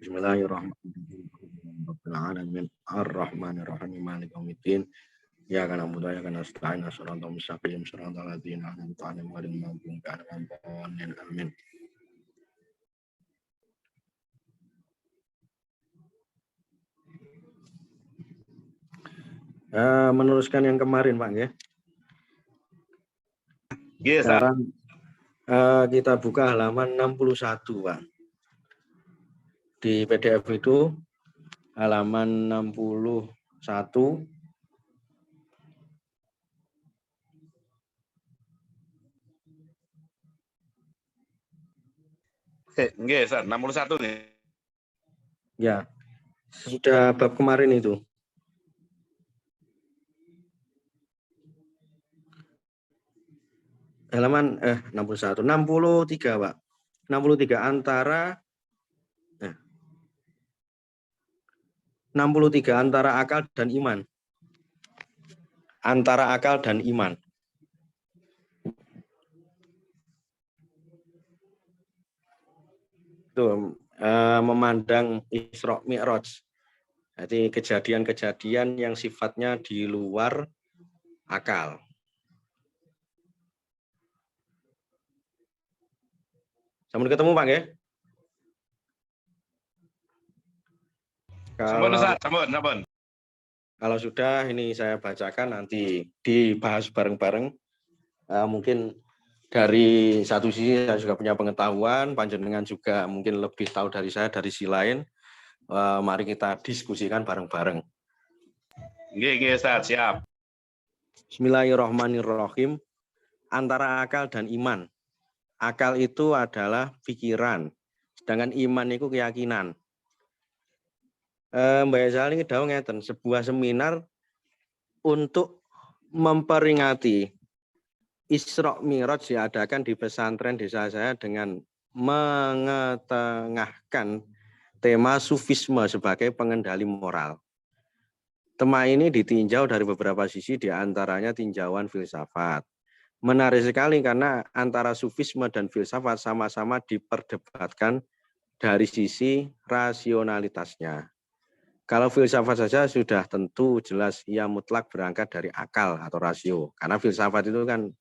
Bismillahirrahmanirrahim. Rabbil alamin. Ar-Rahmanir-Rahim. Maliki yaumiddin. Iyyaka na'budu wa iyyaka nasta'in. Shiratal mustaqim. Shiratal ladzina an'amta 'alaihim ghairil maghdubi 'alaihim waladdallin. Amin. Meneruskan yang kemarin, Pak, ya. Yes, Sekarang kita buka halaman 61, Pak. Di PDF itu halaman 61. Nggih, 61 nih. Ya, sudah bab kemarin itu. Halaman 61, 63, Pak. 63 antara 63 antara akal dan iman. Antara akal dan iman. Itu memandang Isra Mi'raj. Jadi kejadian-kejadian yang sifatnya di luar akal. Sampai ketemu, Pak, ya? Kalau sudah, ini saya bacakan, nanti dibahas bareng-bareng. Mungkin dari satu sisi saya juga punya pengetahuan, panjenengan juga mungkin lebih tahu dari saya dari sisi lain. Mari kita diskusikan bareng-bareng. Nggih, Ustaz, siap. Bismillahirrahmanirrahim. Antara akal dan iman. Akal itu adalah pikiran, sedangkan iman itu keyakinan. Mbak Yasali dawuh ngeten, sebuah seminar untuk memperingati Isra Mi'raj diadakan di pesantren desa saya dengan mengetengahkan tema sufisme sebagai pengendali moral. Tema ini ditinjau dari beberapa sisi, diantaranya tinjauan filsafat. Menarik sekali karena antara sufisme dan filsafat sama-sama diperdebatkan dari sisi rasionalitasnya. Kalau filsafat saja sudah tentu jelas ia mutlak berangkat dari akal atau rasio. Karena filsafat itu kan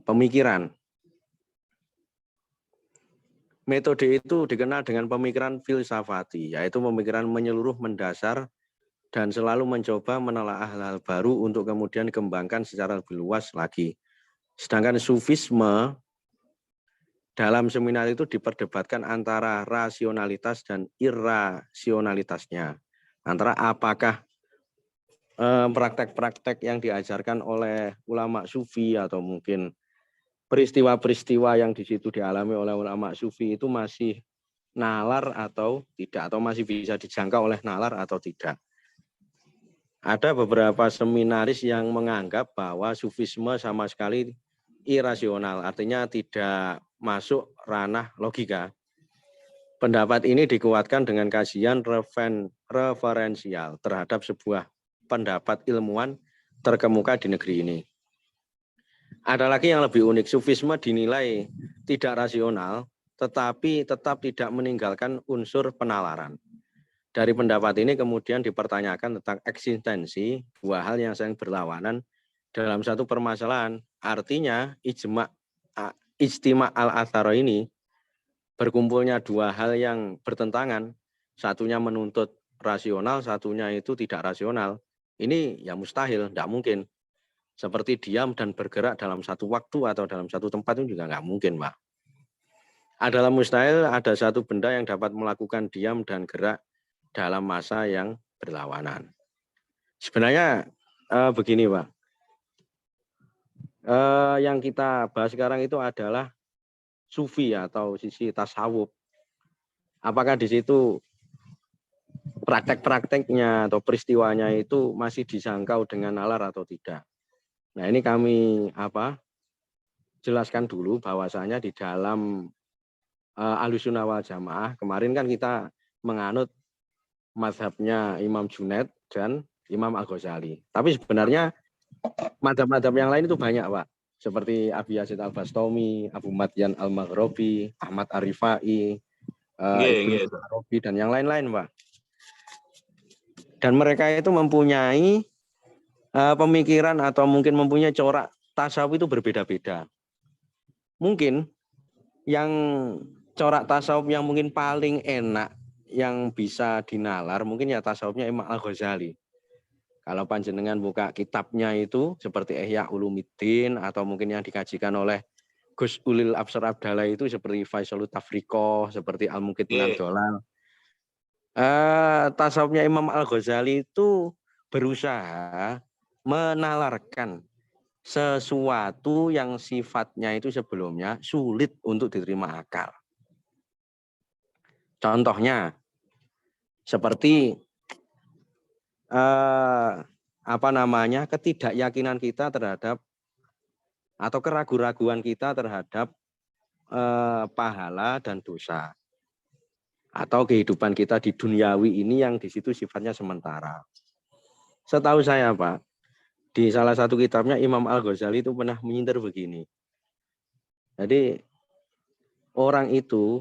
pemikiran. Metode itu dikenal dengan pemikiran filsafati, yaitu pemikiran menyeluruh, mendasar, dan selalu mencoba menelaah hal-hal baru untuk kemudian dikembangkan secara lebih luas lagi. Sedangkan sufisme dalam seminar itu diperdebatkan antara rasionalitas dan irrasionalitasnya. Antara apakah praktek-praktek yang diajarkan oleh ulama sufi atau mungkin peristiwa-peristiwa yang di situ dialami oleh ulama sufi itu masih nalar atau tidak, atau masih bisa dijangkau oleh nalar atau tidak. Ada beberapa seminaris yang menganggap bahwa sufisme sama sekali irasional, artinya tidak masuk ranah logika. Pendapat ini dikuatkan dengan kajian referensial terhadap sebuah pendapat ilmuwan terkemuka di negeri ini. Ada lagi yang lebih unik, sufisme dinilai tidak rasional, tetapi tetap tidak meninggalkan unsur penalaran. Dari pendapat ini kemudian dipertanyakan tentang eksistensi dua hal yang saling berlawanan dalam satu permasalahan. Artinya ijtima al-atharo ini berkumpulnya dua hal yang bertentangan. Satunya menuntut rasional, satunya itu tidak rasional. Ini ya mustahil, tidak mungkin. Seperti diam dan bergerak dalam satu waktu atau dalam satu tempat itu juga nggak mungkin, Pak. Adalah mustahil ada satu benda yang dapat melakukan diam dan gerak dalam masa yang berlawanan. Sebenarnya begini, Pak. Yang kita bahas sekarang itu adalah sufi atau sisi tasawuf. Apakah di situ praktek-prakteknya atau peristiwanya itu masih disangkau dengan nalar atau tidak? Nah, ini kami jelaskan dulu bahwasanya di dalam Ahlussunnah wal Jamaah kemarin kan kita menganut mazhabnya Imam Junaid dan Imam Al-Ghazali. Tapi sebenarnya mazhab-mazhab yang lain itu banyak, Pak. Seperti Abi Yazid Al-Bastami, Abu Madyan Al-Maghribi, Ahmad Ar-Rifai, Nggih, Ibnu nggih. Arabi dan yang lain-lain, Pak. Dan mereka itu mempunyai pemikiran atau mungkin mempunyai corak tasawuf itu berbeda-beda. Mungkin yang corak tasawuf yang mungkin paling enak yang bisa dinalar mungkin ya tasawufnya Imam Al-Ghazali. Kalau panjenengan buka kitabnya itu seperti Ihya Ulumuddin atau mungkin yang dikajikan oleh Gus Ulil Absar Abdallah itu seperti Faisalut Tafriqoh, seperti Al-Muqid Minan Dolal. Tasawufnya Imam Al-Ghazali itu berusaha menalarkan sesuatu yang sifatnya itu sebelumnya sulit untuk diterima akal. Contohnya seperti ketidakyakinan kita terhadap atau keraguan-raguan kita terhadap pahala dan dosa. Atau kehidupan kita di duniawi ini yang di situ sifatnya sementara. Setahu saya, Pak, di salah satu kitabnya Imam Al-Ghazali itu pernah menyindir begini. Jadi orang itu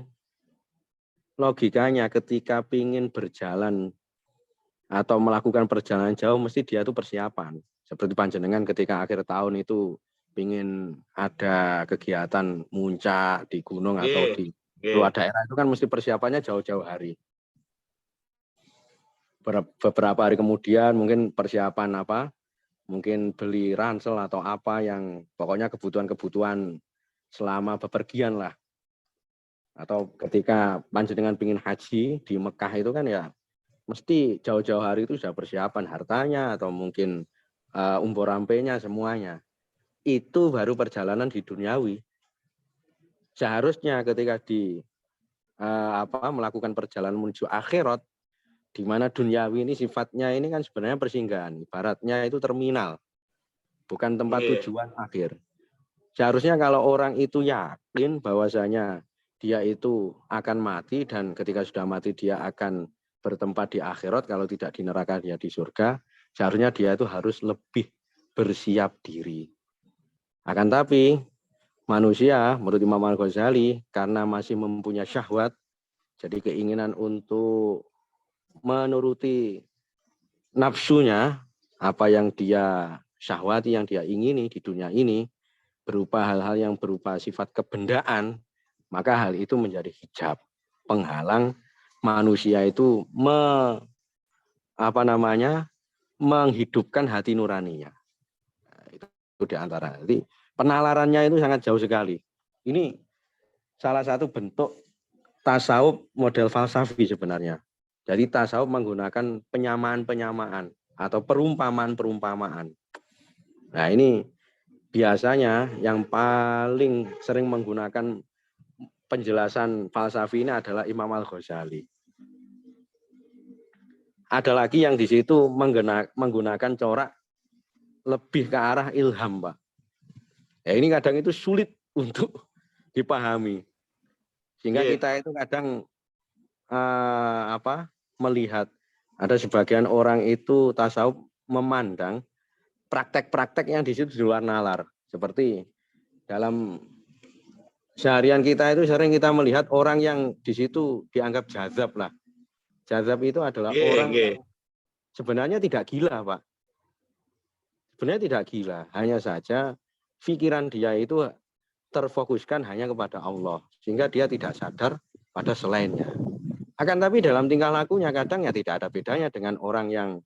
logikanya ketika ingin berjalan atau melakukan perjalanan jauh mesti dia itu persiapan. Seperti panjenengan ketika akhir tahun itu ingin ada kegiatan muncak di gunung atau di luar daerah itu kan mesti persiapannya jauh-jauh hari. Beberapa hari kemudian mungkin persiapan mungkin beli ransel atau apa yang pokoknya kebutuhan-kebutuhan selama bepergian lah. Atau ketika panjenengan ingin haji di Mekah itu kan ya mesti jauh-jauh hari itu sudah persiapan hartanya atau mungkin umur rampenya semuanya. Itu baru perjalanan di duniawi. Seharusnya ketika melakukan perjalanan menuju akhirat, di mana duniawi ini sifatnya ini kan sebenarnya persinggahan, ibaratnya itu terminal, bukan tempat tujuan akhir. Seharusnya kalau orang itu yakin bahwasanya dia itu akan mati dan ketika sudah mati dia akan bertempat di akhirat, kalau tidak di neraka dia di surga, seharusnya dia itu harus lebih bersiap diri. Akan tapi manusia menurut Imam Al-Ghazali karena masih mempunyai syahwat, jadi keinginan untuk menuruti nafsunya, apa yang dia syahwati, yang dia ingini di dunia ini, berupa hal-hal yang berupa sifat kebendaan, maka hal itu menjadi hijab, penghalang manusia itu menghidupkan hati nuraninya. Nah, itu diantara. Jadi penalarannya itu sangat jauh sekali. Ini salah satu bentuk tasawuf model falsafi sebenarnya. Jadi tasawuf menggunakan penyamaan-penyamaan atau perumpamaan-perumpamaan. Nah ini biasanya yang paling sering menggunakan penjelasan falsafi ini adalah Imam Al-Ghazali. Ada lagi yang di situ menggunakan corak lebih ke arah ilham, Pak. Ya ini kadang itu sulit untuk dipahami. Sehingga kita itu kadang melihat ada sebagian orang itu tasawuf memandang praktek-praktek yang di situ di luar nalar. Seperti dalam seharian kita itu sering kita melihat orang yang di situ dianggap jazab lah. Jazab itu adalah orang yang sebenarnya tidak gila, Pak. Sebenarnya tidak gila, hanya saja pikiran dia itu terfokuskan hanya kepada Allah, sehingga dia tidak sadar pada selainnya. Akan tapi dalam tingkah lakunya kadang ya tidak ada bedanya dengan orang yang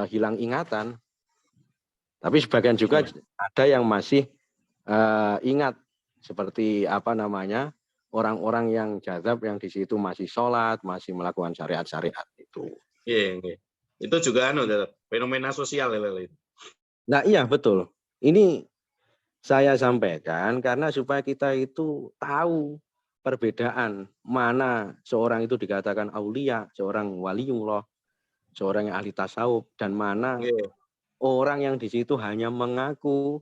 hilang ingatan. Tapi sebagian juga ada yang masih ingat, seperti orang-orang yang jazab yang di situ masih sholat, masih melakukan syariat-syariat itu. Iya. Itu juga fenomena sosial ya, itu. Nah iya betul. Ini saya sampaikan karena supaya kita itu tahu perbedaan mana seorang itu dikatakan aulia, seorang waliullah, seorang yang ahli tasawuf, dan mana orang yang di situ hanya mengaku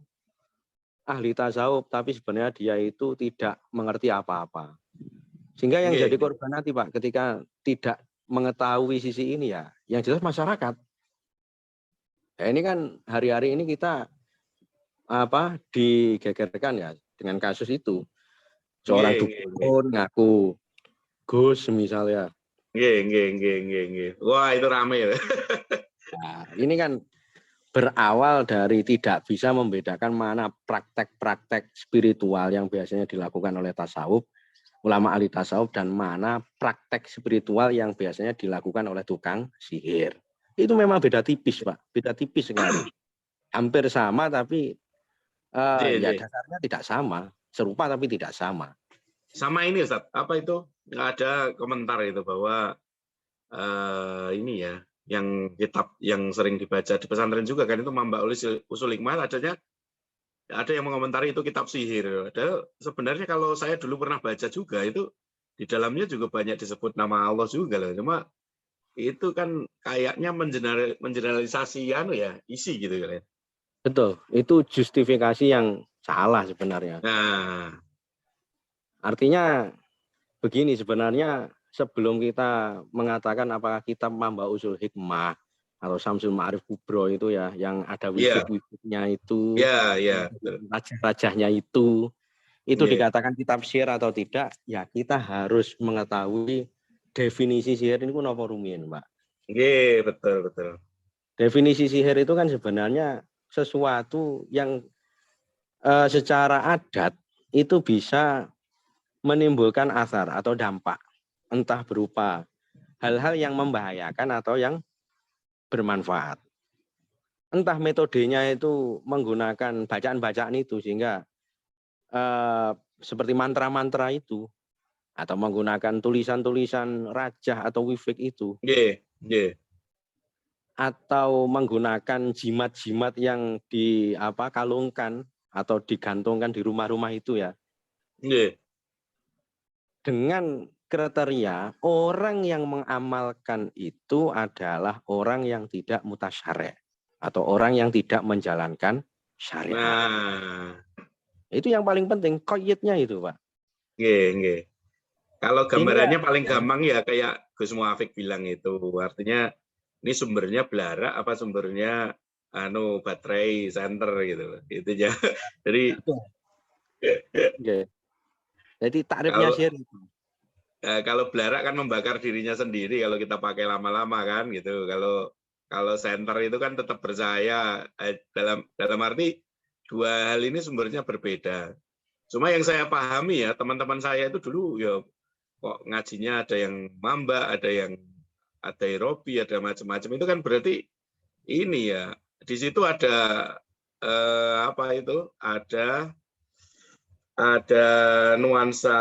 ahli tasawuf tapi sebenarnya dia itu tidak mengerti apa-apa. Sehingga yang jadi korban nanti, Pak, ketika tidak mengetahui sisi ini ya, yang jelas masyarakat. Ya, ini kan hari-hari ini kita digegerkan ya dengan kasus itu. Seorang dukun ngaku Gus misalnya. Nggih. Wah, itu rame ya. Nah, ini kan berawal dari tidak bisa membedakan mana praktek-praktek spiritual yang biasanya dilakukan oleh tasawuf, ulama ahli tasawuf, dan mana praktek spiritual yang biasanya dilakukan oleh tukang sihir. Itu memang beda tipis, Pak. Beda tipis sekali. Hampir sama, tapi ya dasarnya tidak sama. Serupa tapi tidak sama. Sama ini Ustaz, apa itu? Nggak ada komentar itu bahwa ini ya, yang kitab yang sering dibaca di pesantren juga kan itu Mamba Usul Hikmah ada yang mengomentari itu kitab sihir. Ada sebenarnya kalau saya dulu pernah baca juga itu di dalamnya juga banyak disebut nama Allah juga loh. Cuma itu kan kayaknya mengeneralisasi isi gitu kan ya. Betul, itu justifikasi yang salah sebenarnya. Nah, Artinya begini, sebenarnya sebelum kita mengatakan apakah kita Mamba Usul Hikmah atau Syamsul Ma'arif Kubro itu ya, yang ada wifik-wifiknya itu, raja-rajanya itu dikatakan kitab sihir atau tidak, ya kita harus mengetahui definisi sihir ini pun apa rumiyin, Pak. Iya, betul. Definisi sihir itu kan sebenarnya sesuatu yang secara adat itu bisa menimbulkan asar atau dampak, entah berupa hal-hal yang membahayakan atau yang bermanfaat. Entah metodenya itu menggunakan bacaan-bacaan itu sehingga seperti mantra-mantra itu, atau menggunakan tulisan-tulisan rajah atau wifik itu, atau menggunakan jimat-jimat yang kalungkan atau digantungkan di rumah-rumah itu ya. Dengan kriteria orang yang mengamalkan itu adalah orang yang tidak mutasyari' atau orang yang tidak menjalankan syariat. Nah, itu yang paling penting, qayyidnya itu, Pak. Nggih. Kalau gambarannya paling gampang ya kayak Gus Muafik bilang itu, artinya ini sumbernya belara apa sumbernya baterai senter gitu. Itu ya. Jadi Jadi takrifnya sihir itu. Kalau belara kan membakar dirinya sendiri kalau kita pakai lama-lama kan gitu. Kalau senter itu kan tetap percaya dalam arti dua hal ini sumbernya berbeda. Cuma yang saya pahami ya teman-teman saya itu dulu ya kok ngajinya ada yang mamba, ada yang ada Eropi, ada macam-macam itu kan berarti ini ya di situ ada ada nuansa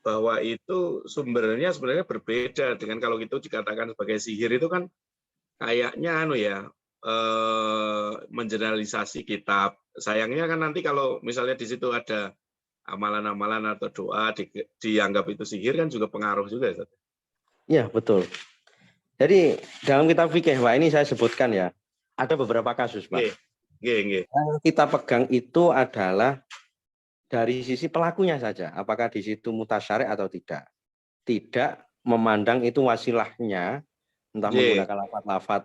bahwa itu sumbernya sebenarnya berbeda dengan kalau itu dikatakan sebagai sihir itu kan kayaknya mengeneralisasi kitab. Sayangnya kan nanti kalau misalnya di situ ada amalan-amalan atau doa dianggap itu sihir kan juga pengaruh juga. Iya, betul. Jadi dalam kitab fikih, Pak, ini saya sebutkan ya, ada beberapa kasus, Pak. Yang kita pegang itu adalah dari sisi pelakunya saja, apakah di situ mutasyari' atau tidak. Tidak memandang itu wasilahnya, entah menggunakan lafaz-lafaz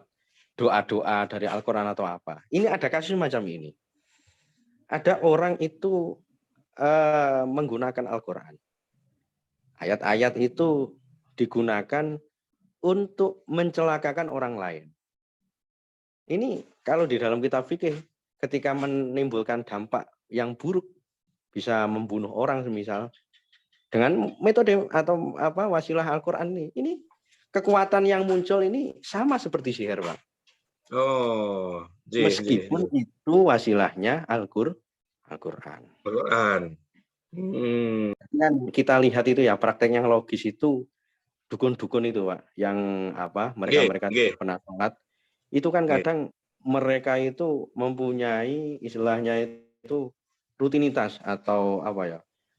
doa-doa dari Al-Quran atau apa. Ini ada kasus macam ini. Ada orang itu menggunakan Al-Quran. Ayat-ayat itu digunakan untuk mencelakakan orang lain. Ini kalau di dalam kitab fikih, ketika menimbulkan dampak yang buruk, bisa membunuh orang semisal, dengan metode atau wasilah Al-Quran ini kekuatan yang muncul ini sama seperti sihir, Pak. Meskipun itu wasilahnya Al-Quran. Kan kita lihat itu ya praktek yang logis itu dukun-dukun itu, Pak, yang mereka pernah sholat itu kan kadang mereka itu mempunyai istilahnya itu rutinitas atau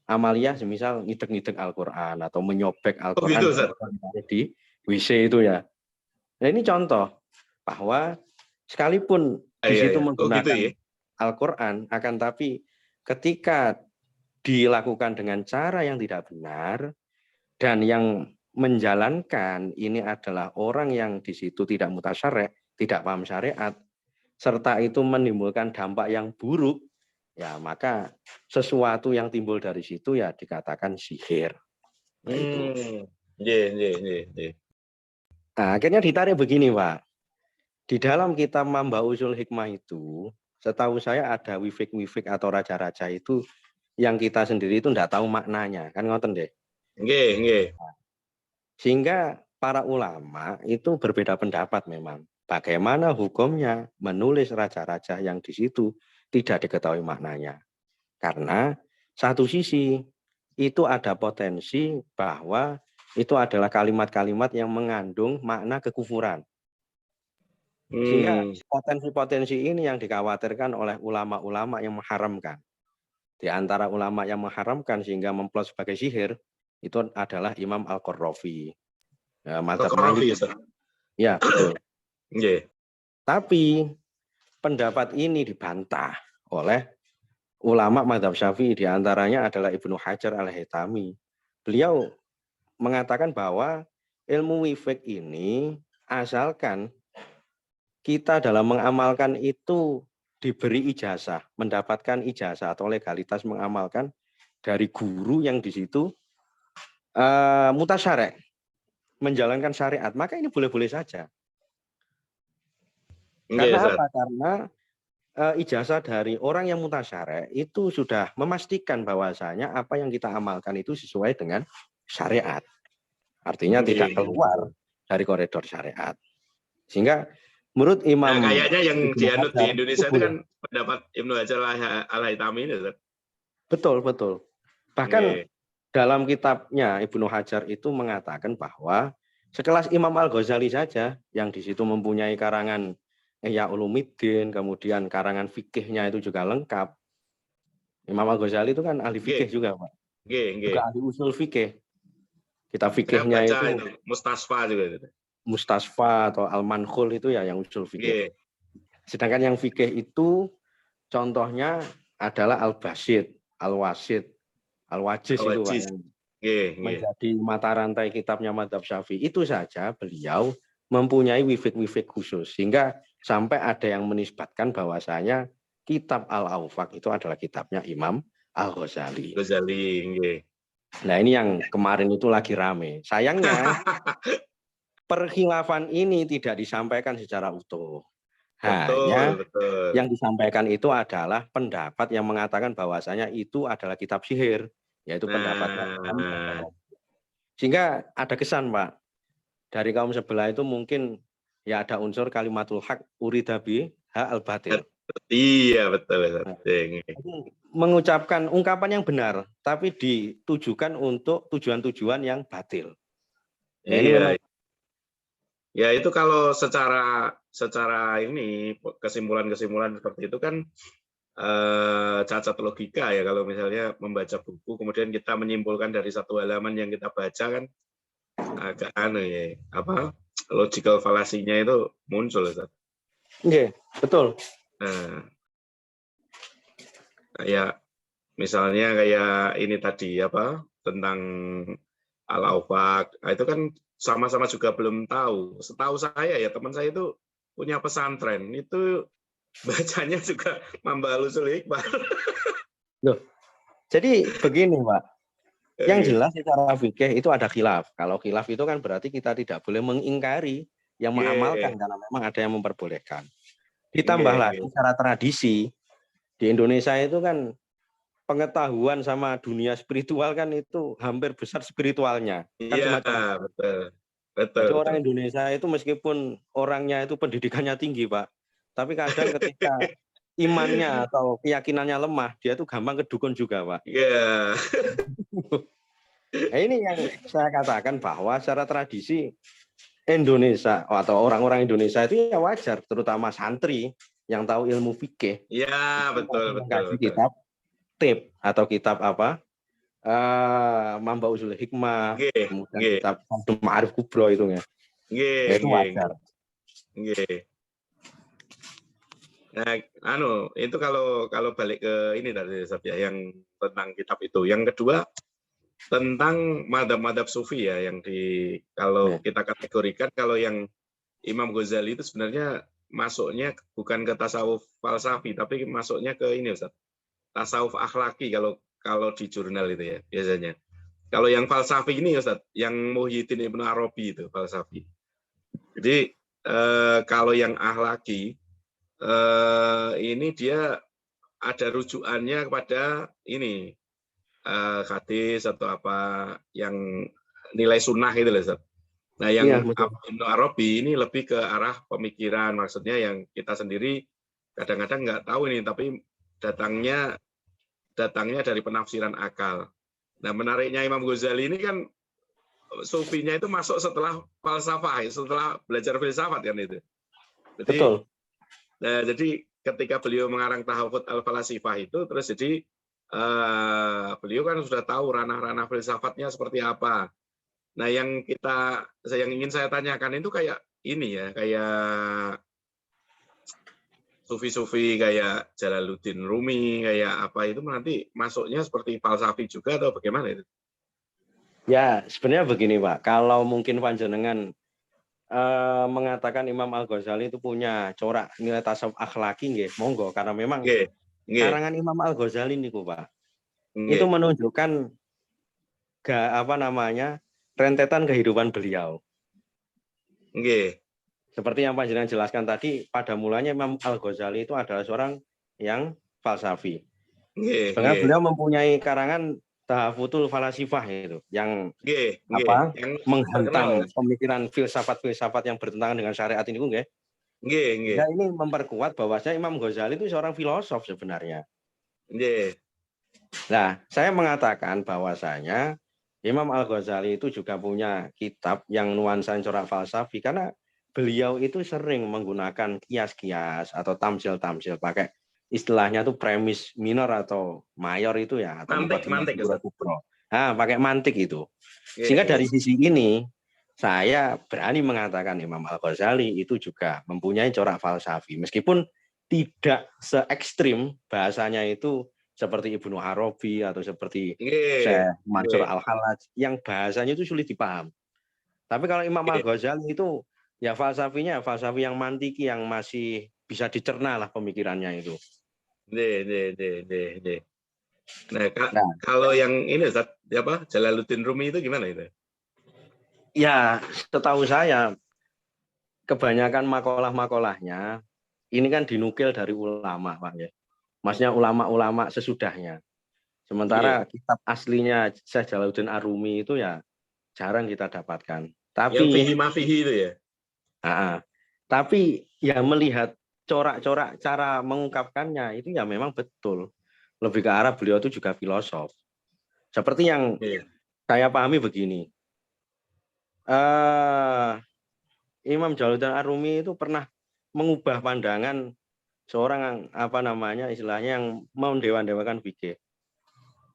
amaliyah semisal ngidek-ngidek Al-Quran atau menyobek Al-Quran di WC itu ya. Nah ini contoh bahwa sekalipun di situ menggunakan Al-Quran, akan tapi ketika dilakukan dengan cara yang tidak benar dan yang menjalankan ini adalah orang yang di situ tidak mutasyari', tidak paham syariat, serta itu menimbulkan dampak yang buruk, ya maka sesuatu yang timbul dari situ ya dikatakan sihir. Nah, itu. Nah, akhirnya ditarik begini, Pak. Di dalam kitab Mamba Usul Hikmah itu, setahu saya ada wifik-wifik atau raja-raja itu yang kita sendiri itu tidak tahu maknanya, kan ngoten deh. Sehingga para ulama itu berbeda pendapat memang. Bagaimana hukumnya menulis raja-raja yang di situ tidak diketahui maknanya. Karena satu sisi itu ada potensi bahwa itu adalah kalimat-kalimat yang mengandung makna kekufuran. Sehingga potensi-potensi ini yang dikhawatirkan oleh ulama-ulama yang mengharamkan. Di antara ulama yang mengharamkan sehingga memplot sebagai sihir, itu adalah Imam Al-Qarrafi. Ya, ya, betul. Tapi pendapat ini dibantah oleh ulama mazhab Syafi'i, di antaranya adalah Ibnu Hajar Al-Haytami. Beliau mengatakan bahwa ilmu wifik ini asalkan kita dalam mengamalkan itu diberi ijazah, mendapatkan ijazah atau legalitas mengamalkan dari guru yang di situ mutasyarek, menjalankan syariat, maka ini boleh-boleh saja. Karena apa? Karena ijazah dari orang yang mutasyarek itu sudah memastikan bahwasanya apa yang kita amalkan itu sesuai dengan syariat. Artinya tidak keluar dari koridor syariat. Sehingga menurut Imam, kayaknya yang dianut di Indonesia itu kan pendapat Ibnu Hajar Al-Haytami ini. Betul. Bahkan dalam kitabnya Ibnu Hajar itu mengatakan bahwa sekelas Imam Al-Ghazali saja yang di situ mempunyai karangan Ihya Ulumuddin, kemudian karangan fikihnya itu juga lengkap. Imam Al-Ghazali itu kan ahli fikih juga, Pak. Juga ahli usul fikih. Kitab fikihnya itu Mustasfa juga. Mustasfa atau Al-Mankhul itu ya yang usul fikih. Sedangkan yang fikih itu contohnya adalah Al-Basid, Al-Wasid, Al-Wajiz itu Pak, yang menjadi mata rantai kitabnya Madzhab Syafi'i. Itu saja beliau mempunyai wifik-wifik khusus, sehingga sampai ada yang menisbatkan bahwasanya kitab Al-Awfaq itu adalah kitabnya Imam Al-Ghazali. Nah, ini yang kemarin itu lagi rame. Sayangnya perkhilafan ini tidak disampaikan secara utuh. Hanya yang disampaikan itu adalah pendapat yang mengatakan bahwasanya itu adalah kitab sihir, yaitu pendapatnya. Sehingga ada kesan, Pak, dari kaum sebelah itu mungkin ya ada unsur kalimatul haq uridabi ha al-batil. Iya, betul. Mengucapkan ungkapan yang benar, tapi ditujukan untuk tujuan-tujuan yang batil. Ya, ini memang. Ya itu kalau secara ini kesimpulan-kesimpulan seperti itu kan cacat logika ya, kalau misalnya membaca buku kemudian kita menyimpulkan dari satu halaman yang kita baca kan agak aneh ya, logical fallacy-nya itu muncul ya. Iya, betul. Kayak misalnya kayak ini tadi tentang Al-Awfaq, itu kan sama-sama juga belum tahu. Setahu saya ya, teman saya itu punya pesantren, itu bacanya juga Mamba Usul Hikmah. Loh, jadi begini, Pak. Yang jelas secara fikih itu ada khilaf. Kalau khilaf itu kan berarti kita tidak boleh mengingkari yang mengamalkan, karena memang ada yang memperbolehkan. Ditambah lagi secara tradisi, di Indonesia itu kan pengetahuan sama dunia spiritual kan itu hampir besar spiritualnya. Iya, betul. Jadi orang Indonesia itu meskipun orangnya itu pendidikannya tinggi, Pak, tapi kadang ketika imannya atau keyakinannya lemah, dia itu gampang kedukun juga, Pak. Iya. Nah, ini yang saya katakan bahwa secara tradisi Indonesia atau orang-orang Indonesia itu ya wajar, terutama santri yang tahu ilmu fikih. Iya, betul. Kitab tip atau kitab Mamba Usul Hikmah, kemudian kitab Ma'arif Kubro itu ya. Itu wajar. Nah, itu kalau balik ke ini tadi ya, yang tentang kitab itu. Yang kedua tentang madhab-madhab sufi ya, yang kalau kita kategorikan, kalau yang Imam Ghazali itu sebenarnya masuknya bukan ke tasawuf falsafi, tapi masuknya ke ini Ustaz, tasawuf akhlaki kalau di jurnal itu ya biasanya. Kalau yang falsafi ini Ustaz, yang Muhyiddin Ibnu Arabi itu falsafi. Jadi kalau yang akhlaki ini dia ada rujukannya kepada ini hadis atau apa yang nilai sunnah itu loh Ustaz. Nah, Iya, yang betul. Ibnu Arabi ini lebih ke arah pemikiran, maksudnya yang kita sendiri kadang-kadang nggak tahu ini, tapi datangnya dari penafsiran akal. Nah, menariknya Imam Ghazali ini kan sufinya itu masuk setelah falsafah, setelah belajar filsafat kan itu. Betul. Jadi ketika beliau mengarang Tahafut al-Falasifah itu, terus jadi beliau kan sudah tahu ranah-ranah filsafatnya seperti apa. Nah, yang ingin saya tanyakan itu kayak ini ya, kayak sufi-sufi kayak Jalaluddin Rumi, kayak apa itu nanti masuknya seperti falsafi juga atau bagaimana itu? Ya, sebenarnya begini Pak, kalau mungkin panjenengan mengatakan Imam Al-Ghazali itu punya corak nilai tasawuf akhlaki, nggih, monggo, karena memang karangan Imam Al-Ghazali niku Pak, itu menunjukkan rentetan kehidupan beliau. Seperti yang panjenengan jelaskan tadi, pada mulanya Imam Al-Ghazali itu adalah seorang yang falsafi. Sebenarnya beliau mempunyai karangan Tahafutul Falasifah itu, yang menghantam pemikiran filsafat-filsafat yang bertentangan dengan syariat ini, nggih. Ya, ini memperkuat bahwasanya Imam Ghazali itu seorang filosof sebenarnya. Nah, saya mengatakan bahwasanya Imam Al-Ghazali itu juga punya kitab yang nuansa corak falsafi, karena beliau itu sering menggunakan kias-kias atau tamsil-tamsil, pakai istilahnya tuh premis minor atau mayor itu ya, atau mantik. Nah, pakai mantik itu. Sehingga dari sisi ini saya berani mengatakan Imam Al-Ghazali itu juga mempunyai corak falsafi, meskipun tidak se ekstrim bahasanya itu seperti Ibnu Arabi atau seperti Syekh Mansur Al-Hallaj yang bahasanya itu sulit dipaham. Tapi kalau Imam Al-Ghazali itu ya falsafi yang mantiki, yang masih bisa dicerna lah pemikirannya itu. Nah, kalau yang ini Ustaz, apa Jalaluddin Rumi itu gimana itu? Ya, setahu saya kebanyakan makalah-makalahnya ini kan dinukil dari ulama, Pak ya. Maksudnya ulama-ulama sesudahnya. Sementara kitab aslinya Syekh Jalaluddin Ar-Rumi itu ya jarang kita dapatkan. Tapi yang fihi-mafihi itu ya. Tapi ya melihat corak-corak cara mengungkapkannya itu ya memang betul. Lebih ke arah beliau itu juga filosof. Seperti yang saya pahami begini. Imam Jalaluddin Ar-Rumi itu pernah mengubah pandangan seorang istilahnya yang mendewa-dewakan fikih.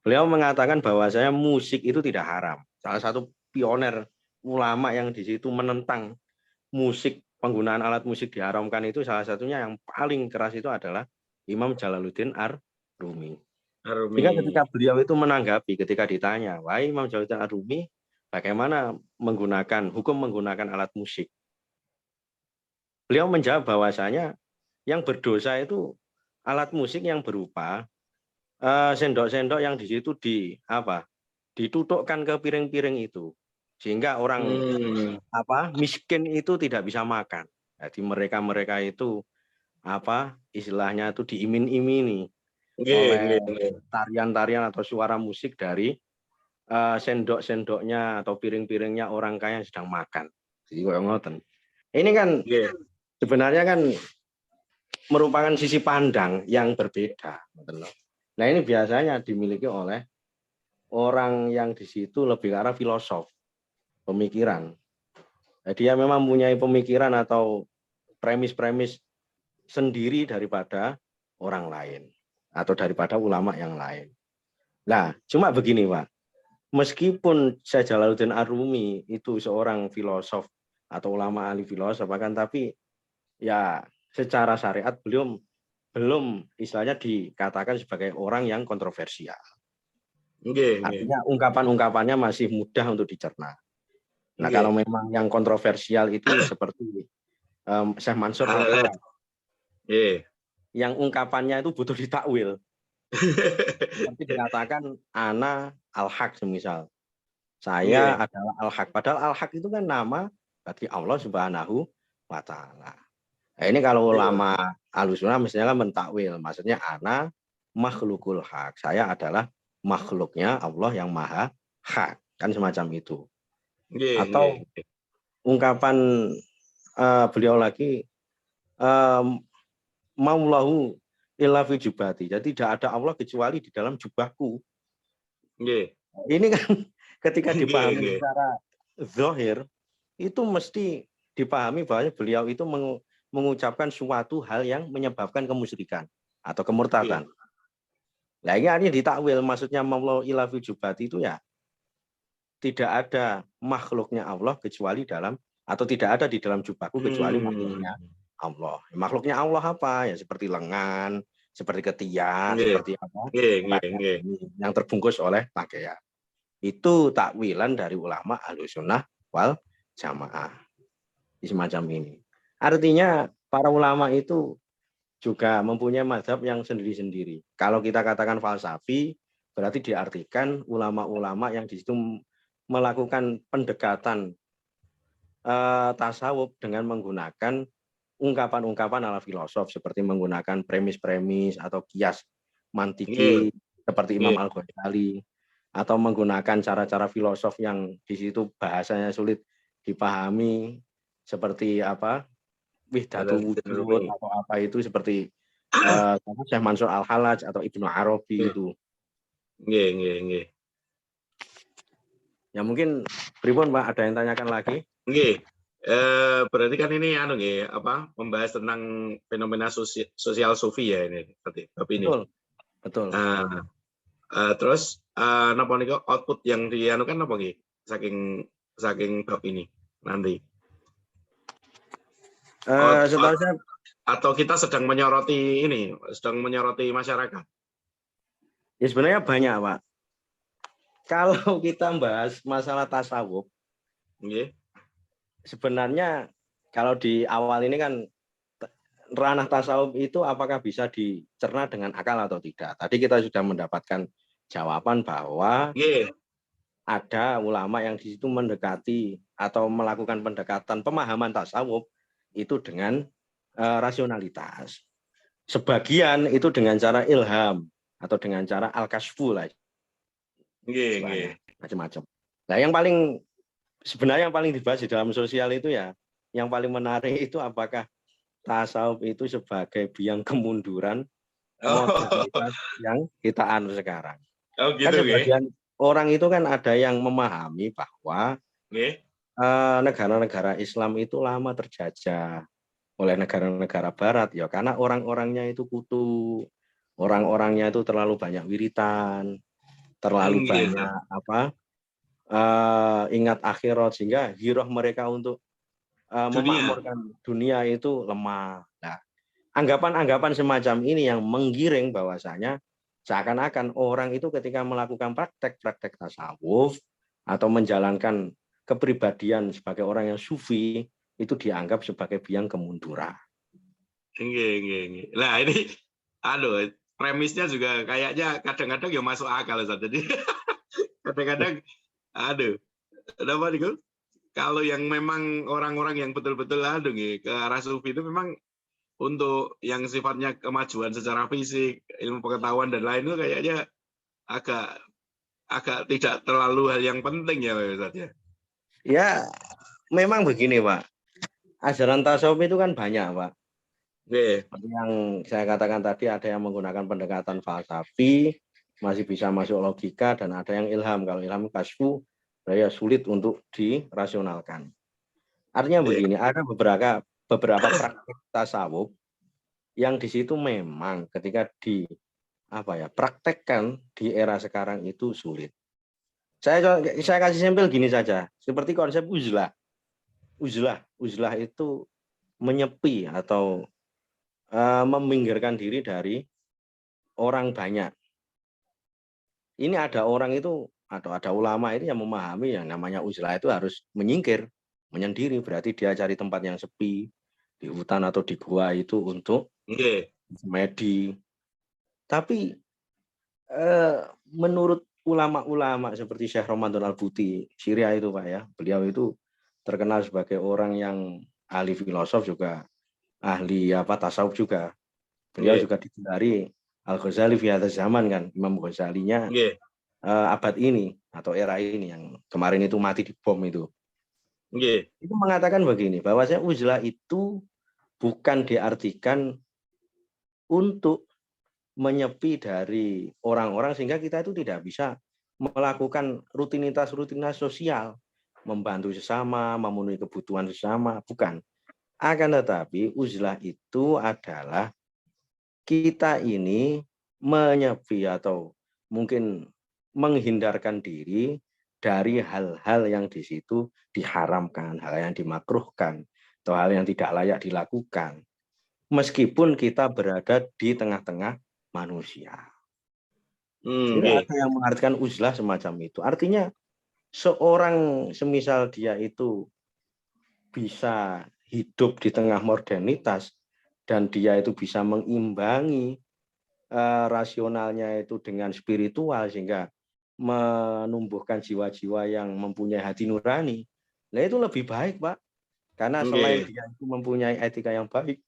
Beliau mengatakan bahwasanya musik itu tidak haram. Salah satu pioner ulama yang di situ menentang musik, penggunaan alat musik diharamkan itu, salah satunya yang paling keras itu adalah Imam Jalaluddin Ar-Rumi. Sehingga ketika beliau itu menanggapi, ketika ditanya, wahai Imam Jalaluddin Ar-Rumi, bagaimana hukum menggunakan alat musik? Beliau menjawab bahwasanya yang berdosa itu alat musik yang berupa sendok-sendok yang di situ ditutukkan ke piring-piring itu, sehingga orang miskin itu tidak bisa makan. Jadi mereka itu istilahnya itu diimin-imini oleh tarian-tarian atau suara musik dari sendok-sendoknya atau piring-piringnya orang kaya yang sedang makan. Jadi kok ngoten. Ini kan sebenarnya kan merupakan sisi pandang yang berbeda. Nah, ini biasanya dimiliki oleh orang yang di situ lebih ke arah filosof, pemikiran. Dia memang mempunyai pemikiran atau premis-premis sendiri daripada orang lain atau daripada ulama yang lain. Nah, cuma begini Pak, meskipun Syekh Jalaluddin Ar-Rumi itu seorang filosof atau ulama ahli filosof, tapi ya secara syariat belum istilahnya dikatakan sebagai orang yang kontroversial. Artinya ungkapan-ungkapannya masih mudah untuk dicerna. Nah, kalau memang yang kontroversial itu seperti Syekh Mansur Al-Hallaj, yang ungkapannya itu butuh ditakwil. Seperti dikatakan ana al-haq semisal. Saya adalah Al-Haq. Padahal Al-Haq itu kan nama bagi Allah Subhanahu wa Ta'ala. Nah, ini kalau ulama Ahlussunnah misalnya kan mentakwil, maksudnya ana makhlukul haq. Saya adalah makhluknya Allah yang maha hak. Kan semacam itu. Atau ungkapan beliau lagi maulahu illa fi jubati. Jadi tidak ada Allah kecuali di dalam jubahku. Ini kan ketika dipahami secara zahir itu mesti dipahami bahwa beliau itu mengucapkan suatu hal yang menyebabkan kemusyrikan atau kemurtadan. Nah, ini ditakwil, maksudnya maulahu illa fi jubati itu ya tidak ada makhluknya Allah kecuali dalam, atau tidak ada di dalam jubahku kecuali makhluknya Allah. Makhluknya Allah apa? Ya seperti lengan, seperti ketiak, seperti apa? Yang terbungkus oleh pakaian. Itu takwilan dari ulama Ahlussunnah wal Jamaah. Semacam ini. Artinya para ulama itu juga mempunyai mazhab yang sendiri-sendiri. Kalau kita katakan falsafi, berarti diartikan ulama-ulama yang di situ melakukan pendekatan tasawuf dengan menggunakan ungkapan-ungkapan ala filosof seperti menggunakan premis-premis atau kias mantiki seperti Imam Al-Ghazali, atau menggunakan cara-cara filosof yang di situ bahasanya sulit dipahami seperti apa Wihdatul Wujud atau apa itu seperti Syekh Mansur Al-Hallaj atau Ibnu Arabi itu. Ya mungkin pripun Pak, ada yang tanyakan lagi? Berarti kan ini membahas tentang fenomena sosial sufi ya ini berarti ini. Betul. Terus napa niku output yang dianukan napa nggih saking bab ini nanti? Atau kita sedang menyoroti masyarakat? Ya sebenarnya banyak, Pak. Kalau kita bahas masalah tasawuf, sebenarnya kalau di awal ini kan ranah tasawuf itu apakah bisa dicerna dengan akal atau tidak. Tadi kita sudah mendapatkan jawaban bahwa ada ulama yang di situ mendekati atau melakukan pendekatan pemahaman tasawuf itu dengan rasionalitas. Sebagian itu dengan cara ilham atau dengan cara al-kasfu lah. Macam-macam. Nah, sebenarnya yang paling dibahas di dalam sosial itu ya, yang paling menarik itu apakah tasawuf itu sebagai biang kemunduran modernitas yang kita anu sekarang. Kan sebagian orang itu kan ada yang memahami bahwa negara-negara Islam itu lama terjajah oleh negara-negara Barat ya, karena orang-orangnya itu kutu, orang-orangnya itu terlalu banyak wiritan, terlalu banyak ingat akhirat, sehingga giroh mereka untuk memakmurkan dunia itu lemah. Nah, anggapan-anggapan semacam ini yang menggiring bahwasanya seakan-akan orang itu ketika melakukan praktek-praktek tasawuf atau menjalankan kepribadian sebagai orang yang sufi itu dianggap sebagai biang kemunduran. Nah ini premisnya juga kayaknya kadang-kadang ya masuk akal Ustaz. Jadi kadang-kadang kenapa nih? Kalau yang memang orang-orang yang betul-betul ke arah sufi itu memang untuk yang sifatnya kemajuan secara fisik, ilmu pengetahuan dan lain itu kayaknya agak tidak terlalu hal yang penting ya Pak Ustaz ya. Ya, memang begini Pak. Ajaran tasawuf itu kan banyak Pak. Yang saya katakan tadi, ada yang menggunakan pendekatan falsafi, masih bisa masuk logika, dan ada yang ilham. Kalau ilham kasfu, ya sulit untuk dirasionalkan. Artinya begini, ada beberapa praktik tasawuf yang di situ memang ketika praktekkan di era sekarang itu sulit. Saya kasih sampel gini saja, seperti konsep uzlah. Uzlah itu menyepi atau meminggirkan diri dari orang banyak. Ini ada orang itu atau ada ulama itu yang memahami yang namanya uzlah itu harus menyendiri, berarti dia cari tempat yang sepi di hutan atau di gua itu untuk semedi. Tapi menurut ulama-ulama seperti Syekh Ramadan Al-Buti, Syria itu Pak ya. Beliau itu terkenal sebagai orang yang ahli filosof juga, ahli tasawuf juga. Beliau Nggih. juga digelari Al-Ghazali fi hadzal zaman kan, Imam Ghazalinya Nggih. abad ini atau era ini yang kemarin itu mati di bom itu. Nggih. Itu mengatakan begini, bahwasanya uzlah itu bukan diartikan untuk menyepi dari orang-orang sehingga kita itu tidak bisa melakukan rutinitas-rutinitas sosial, membantu sesama, memenuhi kebutuhan sesama, bukan. Akan tetapi uzlah itu adalah kita ini menyepi atau mungkin menghindarkan diri dari hal-hal yang di situ diharamkan, hal yang dimakruhkan, atau hal yang tidak layak dilakukan. Meskipun kita berada di tengah-tengah manusia. Jadi Nggih. ada yang mengartikan uzlah semacam itu. Artinya seorang semisal dia itu bisa hidup di tengah modernitas dan dia itu bisa mengimbangi rasionalnya itu dengan spiritual sehingga menumbuhkan jiwa-jiwa yang mempunyai hati nurani. Nah itu lebih baik Pak. Karena selain Nggih. dia itu mempunyai etika yang baik,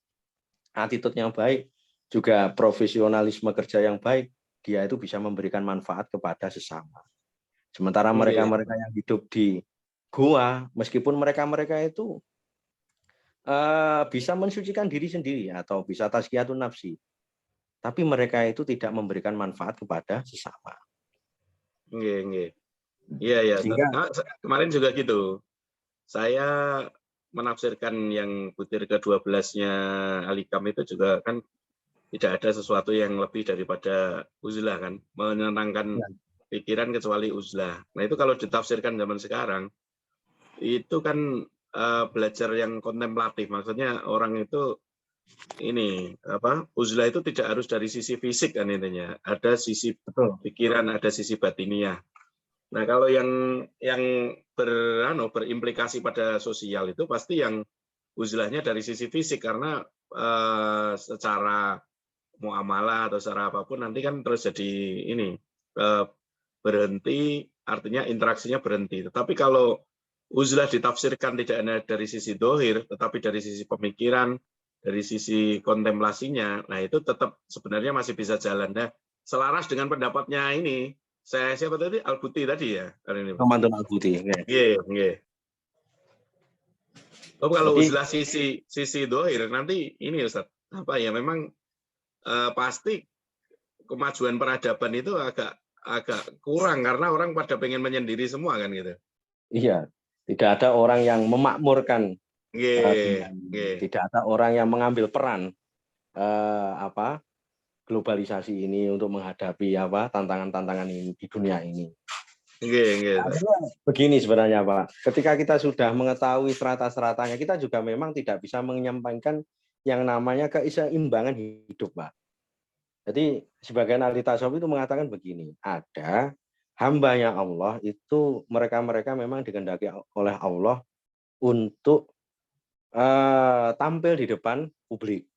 attitude yang baik, juga profesionalisme kerja yang baik, dia itu bisa memberikan manfaat kepada sesama. Sementara Nggih. mereka-mereka yang hidup di gua, meskipun mereka-mereka itu bisa mensucikan diri sendiri atau bisa tazkiyatun nafsi, tapi mereka itu tidak memberikan manfaat kepada sesama. Nggih. Nggih. Iya, iya, Ustaz. Sehingga Kemarin juga gitu. Saya menafsirkan yang butir ke-12-nya Al-Hikam itu juga kan tidak ada sesuatu yang lebih daripada uzlah kan, menenangkan ya, pikiran kecuali uzlah. Nah itu kalau ditafsirkan zaman sekarang, itu kan belajar yang kontemplatif. Maksudnya orang itu ini uzlah itu tidak harus dari sisi fisik kan intinya. Ada sisi betul. pikiran, ada sisi batiniah. Nah kalau yang berimplikasi pada sosial itu pasti yang uzlahnya dari sisi fisik karena secara muamalah atau secara apapun nanti kan terus jadi ini berhenti, artinya interaksinya berhenti. Tetapi kalau uzlah ditafsirkan tidak hanya dari sisi dohir, tetapi dari sisi pemikiran, dari sisi kontemplasinya, nah itu tetap sebenarnya masih bisa jalan. Nah, selaras dengan pendapatnya ini, siapa tadi? Al-Buti tadi ya? Ramadan Al-Buti. Nggih, nggih. Oh, kalau Jadi uzlah sisi dohir nanti ini Ustaz, apa ya memang pasti kemajuan peradaban itu agak kurang karena orang pada pengen menyendiri semua kan gitu. iya, tidak ada orang yang memakmurkan Nggih, dunia ini. nggih. Tidak ada orang yang mengambil peran globalisasi ini untuk menghadapi tantangan-tantangan ini di dunia ini. Nggih, nggih. Artinya begini sebenarnya Pak, ketika kita sudah mengetahui strata-stratanya, kita juga memang tidak bisa menyampaikan yang namanya keseimbangan hidup Pak. Jadi sebagian ahli tasawuf itu mengatakan begini, ada hambanya Allah itu mereka-mereka memang dikehendaki oleh Allah untuk tampil di depan publik.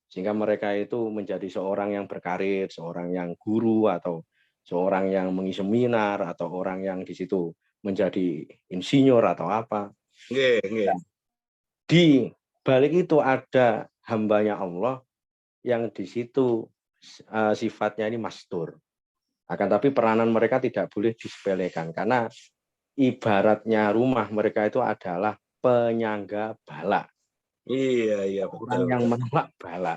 Sehingga mereka itu menjadi seorang yang berkarir, seorang yang guru atau seorang yang mengisi seminar atau orang yang di situ menjadi insinyur atau apa. Nggih, nggih. Nah, di balik itu ada hambanya Allah yang di situ sifatnya ini mastur. Akan tapi peranan mereka tidak boleh disepelekan karena ibaratnya rumah mereka itu adalah penyangga bala. Iya, iya, betul, Orang yang betul. menolak bala.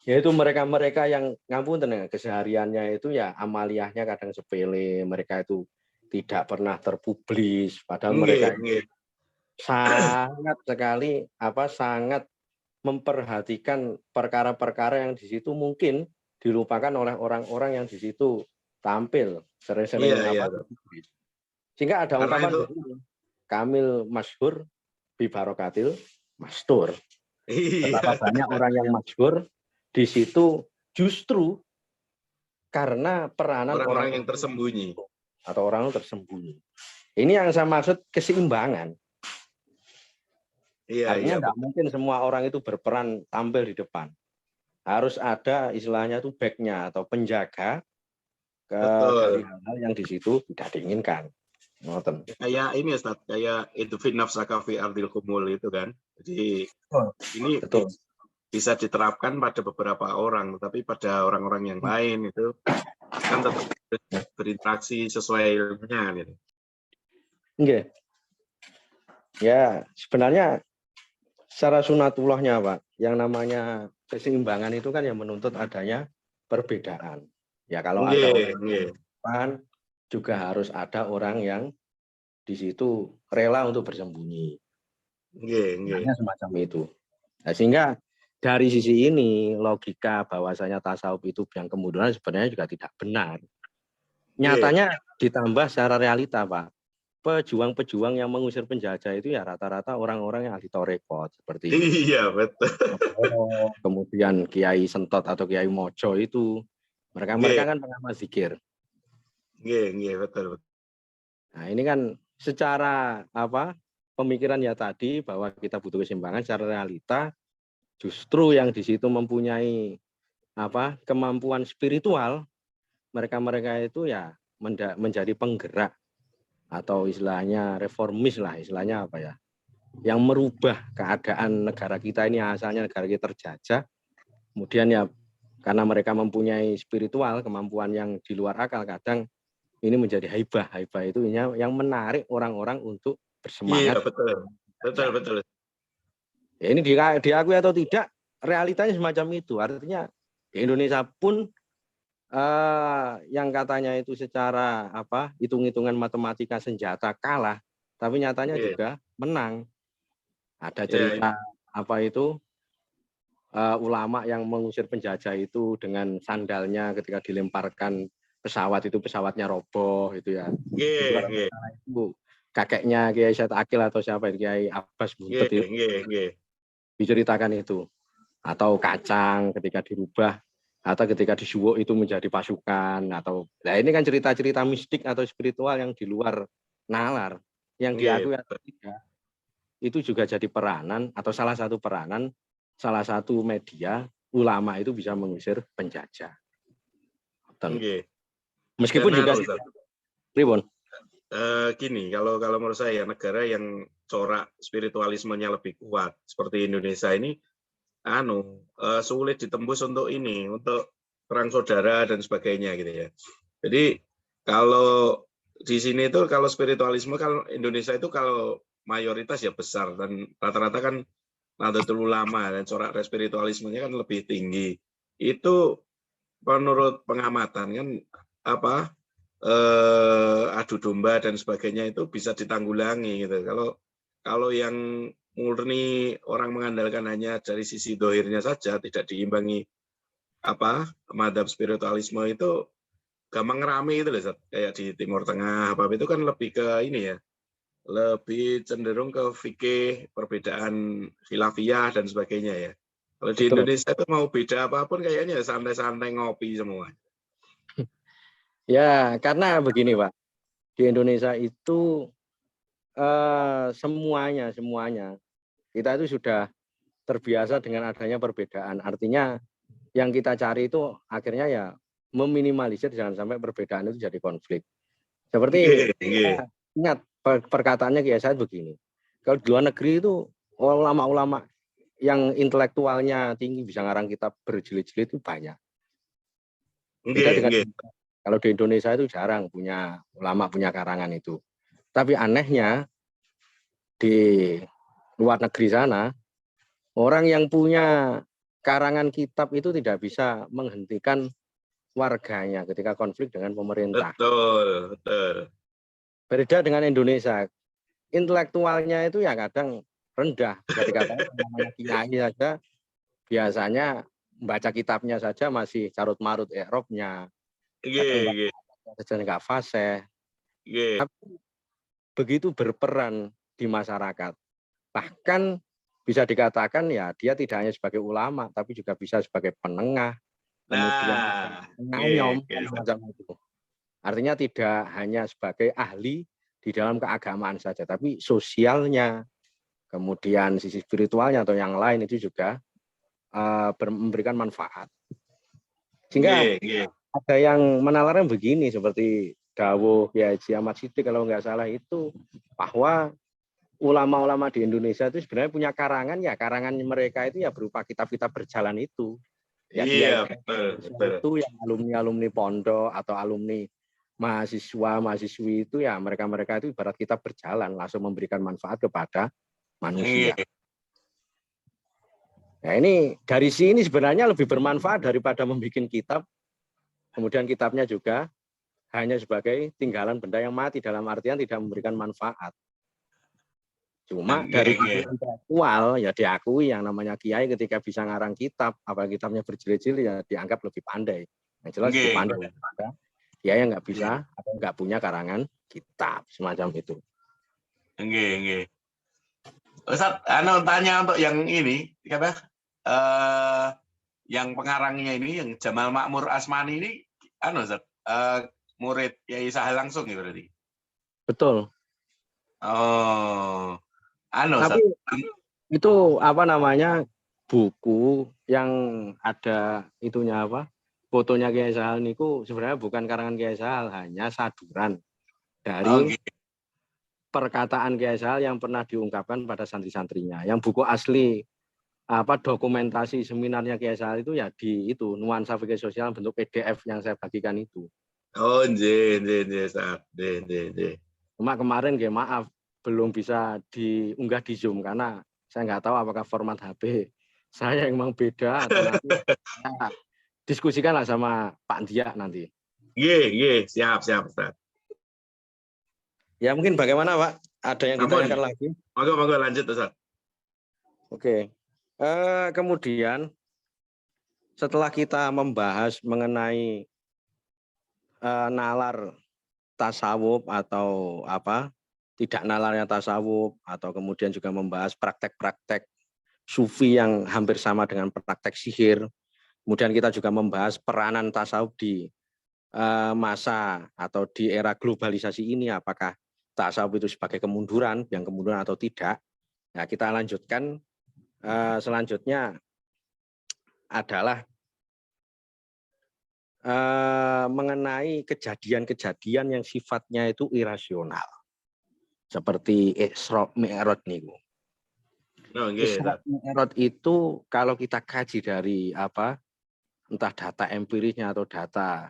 Yaitu mereka-mereka yang ngapunten kesehariannya itu ya amaliyahnya kadang sepele, mereka itu tidak pernah terpublis, padahal Nggih, mereka nggih. sangat sekali sangat memperhatikan perkara-perkara yang di situ mungkin dilupakan oleh orang-orang yang di situ tampil Iya, sering-sering iya. publis. Sehingga ada Karena ungkapan itu begini, Kamil masyhur bi barokatil mastur. Betapa iya. banyak orang yang masyhur di situ justru karena peranan Orang-orang yang orang-orang tersembunyi. atau orang tersembunyi. Ini yang saya maksud keseimbangan. Iya, iya, Artinya tidak betul. mungkin semua orang itu berperan tampil di depan. Harus ada istilahnya itu back-nya atau penjaga Betul. dari hal-hal yang di situ tidak diinginkan. Ngoten. Kayak ini Ustaz, kayak itu fi nafsaka fi ardil kumul itu kan. Jadi ini Betul. bisa diterapkan pada beberapa orang, tapi pada orang-orang yang lain itu kan tetap berinteraksi sesuai ilmunya gitu. Nggih. Ya, sebenarnya secara sunatullahnya, Pak, yang namanya keseimbangan itu kan yang menuntut adanya perbedaan. Ya, kalau ada orang yang juga harus ada orang yang di situ rela untuk bersembunyi. Hanya semacam itu. Nah, sehingga dari sisi ini logika bahwasanya tasawuf itu biang kemunduran sebenarnya juga tidak benar. Nyatanya ditambah secara realita, Pak. Pejuang-pejuang yang mengusir penjajah itu ya rata-rata orang-orang yang ahli torekot seperti iya betul. Kemudian Kiai Sentot atau Kiai Mojo itu mereka kan pengamal zikir. Iya betul. Nah, ini kan secara pemikiran ya tadi bahwa kita butuh keseimbangan secara realita, justru yang di situ mempunyai kemampuan spiritual, mereka itu ya menjadi penggerak atau istilahnya reformis lah, istilahnya apa ya, yang merubah keadaan negara kita ini, asalnya negara kita terjajah, kemudian ya karena mereka mempunyai spiritual, kemampuan yang di luar akal, kadang ini menjadi haibah itu yang menarik orang-orang untuk bersemangat. Iya betul. Ya, ini diakui atau tidak, realitanya semacam itu. Artinya di Indonesia pun yang katanya itu secara hitung-hitungan matematika senjata kalah, tapi nyatanya juga menang. Ada cerita ulama yang mengusir penjajah itu dengan sandalnya ketika dilemparkan pesawat itu, pesawatnya roboh itu ya. Itu kakeknya Kiai Said Akil atau siapa itu, Kiai Abbas Buntet itu diceritakan itu. Atau kacang ketika dirubah atau ketika disuwuk itu menjadi pasukan, atau nah ini kan cerita-cerita mistik atau spiritual yang di luar nalar, yang diakui atau tidak, itu juga jadi peranan atau salah satu media ulama itu bisa mengusir penjajah. Meskipun juga Ribon. Gini, kalau menurut saya negara yang corak spiritualismenya lebih kuat seperti Indonesia ini sulit ditembus untuk perang saudara dan sebagainya gitu ya. Jadi kalau di sini itu kalau spiritualisme, kalau Indonesia itu kalau mayoritas ya besar dan rata-rata kan Nahdlatul Ulama dan corak spiritualismenya kan lebih tinggi. Itu menurut pengamatan kan adu domba dan sebagainya itu bisa ditanggulangi gitu. Kalau yang murni orang mengandalkan hanya dari sisi dohirnya saja, tidak diimbangi madhab spiritualisme itu gampang rame itu loh, kayak di Timur Tengah itu kan lebih ke ini ya, lebih cenderung ke fikih, perbedaan khilafiyah dan sebagainya ya. Kalau di Indonesia itu mau beda apapun kayaknya santai-santai ngopi semua. Ya karena begini Pak, di Indonesia itu semuanya kita itu sudah terbiasa dengan adanya perbedaan. Artinya yang kita cari itu akhirnya ya meminimalisir jangan sampai perbedaan itu jadi konflik. Seperti ingat perkataannya Kiai Said begini, kalau di luar negeri itu ulama-ulama yang intelektualnya tinggi bisa ngarang kitab berjilid-jilid itu banyak. Kalau di Indonesia itu jarang punya ulama punya karangan itu. Tapi anehnya di luar negeri sana, orang yang punya karangan kitab itu tidak bisa menghentikan warganya ketika konflik dengan pemerintah. Betul. Berbeda dengan Indonesia, intelektualnya itu ya kadang rendah. Bisa dikatakan namanya kiai saja, biasanya membaca kitabnya saja masih carut marut i'rabnya. Kadang nggak fasih. Tapi begitu berperan di masyarakat. Bahkan bisa dikatakan ya dia tidak hanya sebagai ulama, tapi juga bisa sebagai penengah, kemudian ngayom macam itu. Artinya tidak hanya sebagai ahli di dalam keagamaan saja, tapi sosialnya, kemudian sisi spiritualnya atau yang lain itu juga memberikan manfaat. Sehingga ada yang menalarnya begini, seperti dawuh Kiai Haji Ahmad Siddiq kalau nggak salah itu, bahwa ulama-ulama di Indonesia itu sebenarnya punya karangan, ya karangan mereka itu ya berupa kitab-kitab berjalan itu. Ya Iya, kiai betul, betul. itu yang alumni pondok atau alumni mahasiswi itu ya mereka itu ibarat kitab berjalan, langsung memberikan manfaat kepada manusia. Iya. Nah ini dari sini sebenarnya lebih bermanfaat daripada membuat kitab, kemudian kitabnya juga hanya sebagai tinggalan benda yang mati, dalam artian tidak memberikan manfaat. Cuma dari sisi intelektual ya diakui yang namanya kiai ketika bisa ngarang kitab, apalagi kitabnya berjilid-jilid, ya dianggap lebih pandai. Yang jelas lebih pandai daripada kiai yang nggak bisa atau nggak punya karangan kitab semacam itu. Nggih. Ustaz, tanya untuk yang ini, yang pengarangnya ini, yang Jamal Makmur Asmani ini, Ustaz, murid Yai Sahal langsung ya berarti? Betul. Oh, tapi itu apa namanya, buku yang ada itunya apa, fotonya Kiai Sahal niku sebenarnya bukan karangan Kiai Sahal, hanya saduran dari perkataan Kiai Sahal yang pernah diungkapkan pada santri-santrinya. Yang buku asli apa dokumentasi seminarnya Kiai Sahal itu ya di itu nuansa fikih sosial bentuk PDF yang saya bagikan itu. Oh, nggih. Cuma kemarin nggih maaf belum bisa diunggah di Zoom karena saya nggak tahu apakah format HP saya yang memang beda atau nanti saya diskusikanlah sama Pak Dia nanti. Nggih, siap Ustaz. Ya mungkin bagaimana Pak? Ada yang ditanyakan lagi? Monggo lanjut Ustaz. Oke. Kemudian setelah kita membahas mengenai nalar tasawuf atau apa, tidak nalarnya tasawuf, atau kemudian juga membahas praktek-praktek sufi yang hampir sama dengan praktek sihir. Kemudian kita juga membahas peranan tasawuf di masa atau di era globalisasi ini, apakah tasawuf itu sebagai kemunduran atau tidak. Nah, kita lanjutkan selanjutnya adalah mengenai kejadian-kejadian yang sifatnya itu irasional. Seperti Isra Mi'raj niku. Isra Mi'raj itu kalau kita kaji dari apa, entah data empirisnya atau data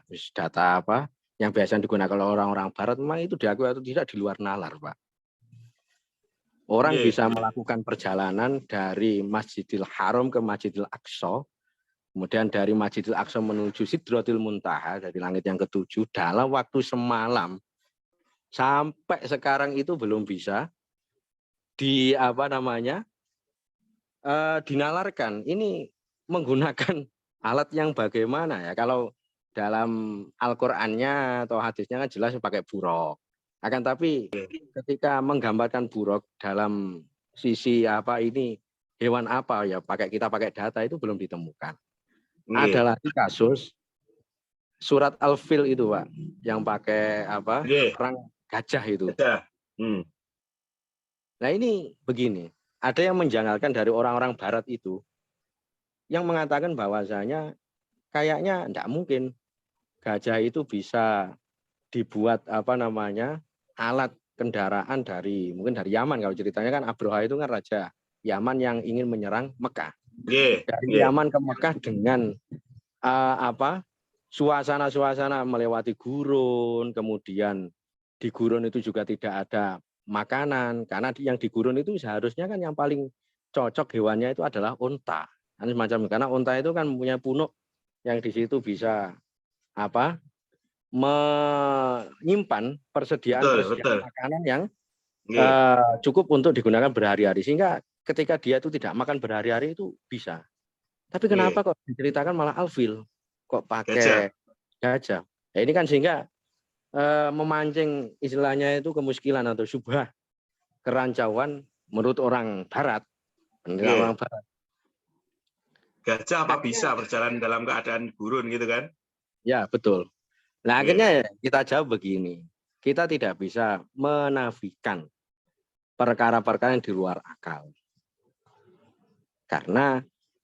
apa yang biasa digunakan oleh orang-orang barat, memang itu diakui atau tidak di luar nalar, Pak. Orang bisa melakukan perjalanan dari Masjidil Haram ke Masjidil Aqsa, kemudian dari Masjidil Aqsa menuju Sidratil Muntaha, dari langit yang ketujuh, dalam waktu semalam. Sampai sekarang itu belum bisa di apa namanya dinalarkan. Ini menggunakan alat yang bagaimana ya? Kalau dalam Al-Qur'annya atau hadisnya kan jelas pakai buraq. Akan tapi ketika menggambarkan buraq dalam sisi apa ini hewan apa ya, kita pakai data itu belum ditemukan. Ada lagi kasus surat Al-Fil itu, Pak, yang pakai apa? Perang gajah itu. Nah ini begini, ada yang menjanggalkan dari orang-orang barat itu yang mengatakan bahwasanya kayaknya tidak mungkin gajah itu bisa dibuat apa namanya alat kendaraan mungkin dari Yaman. Kalau ceritanya kan Abroha itu kan raja Yaman yang ingin menyerang Mekah. Dari Yaman ke Mekah dengan suasana melewati gurun, kemudian di gurun itu juga tidak ada makanan, karena yang di gurun itu seharusnya kan yang paling cocok hewannya itu adalah unta. Karena unta itu kan mempunyai punuk yang di situ bisa apa menyimpan persediaan makanan yang cukup untuk digunakan berhari-hari, sehingga ketika dia itu tidak makan berhari-hari itu bisa. Tapi kenapa kok diceritakan malah Al-Fil, kok pakai gajah? Ya, ini kan sehingga memancing istilahnya itu kemuskilan atau syubhah, kerancauan menurut orang Barat. Orang Barat. Gajah apa bisa berjalan dalam keadaan gurun gitu kan? Ya betul. Nah akhirnya kita jawab begini, kita tidak bisa menafikan perkara-perkara yang di luar akal. Karena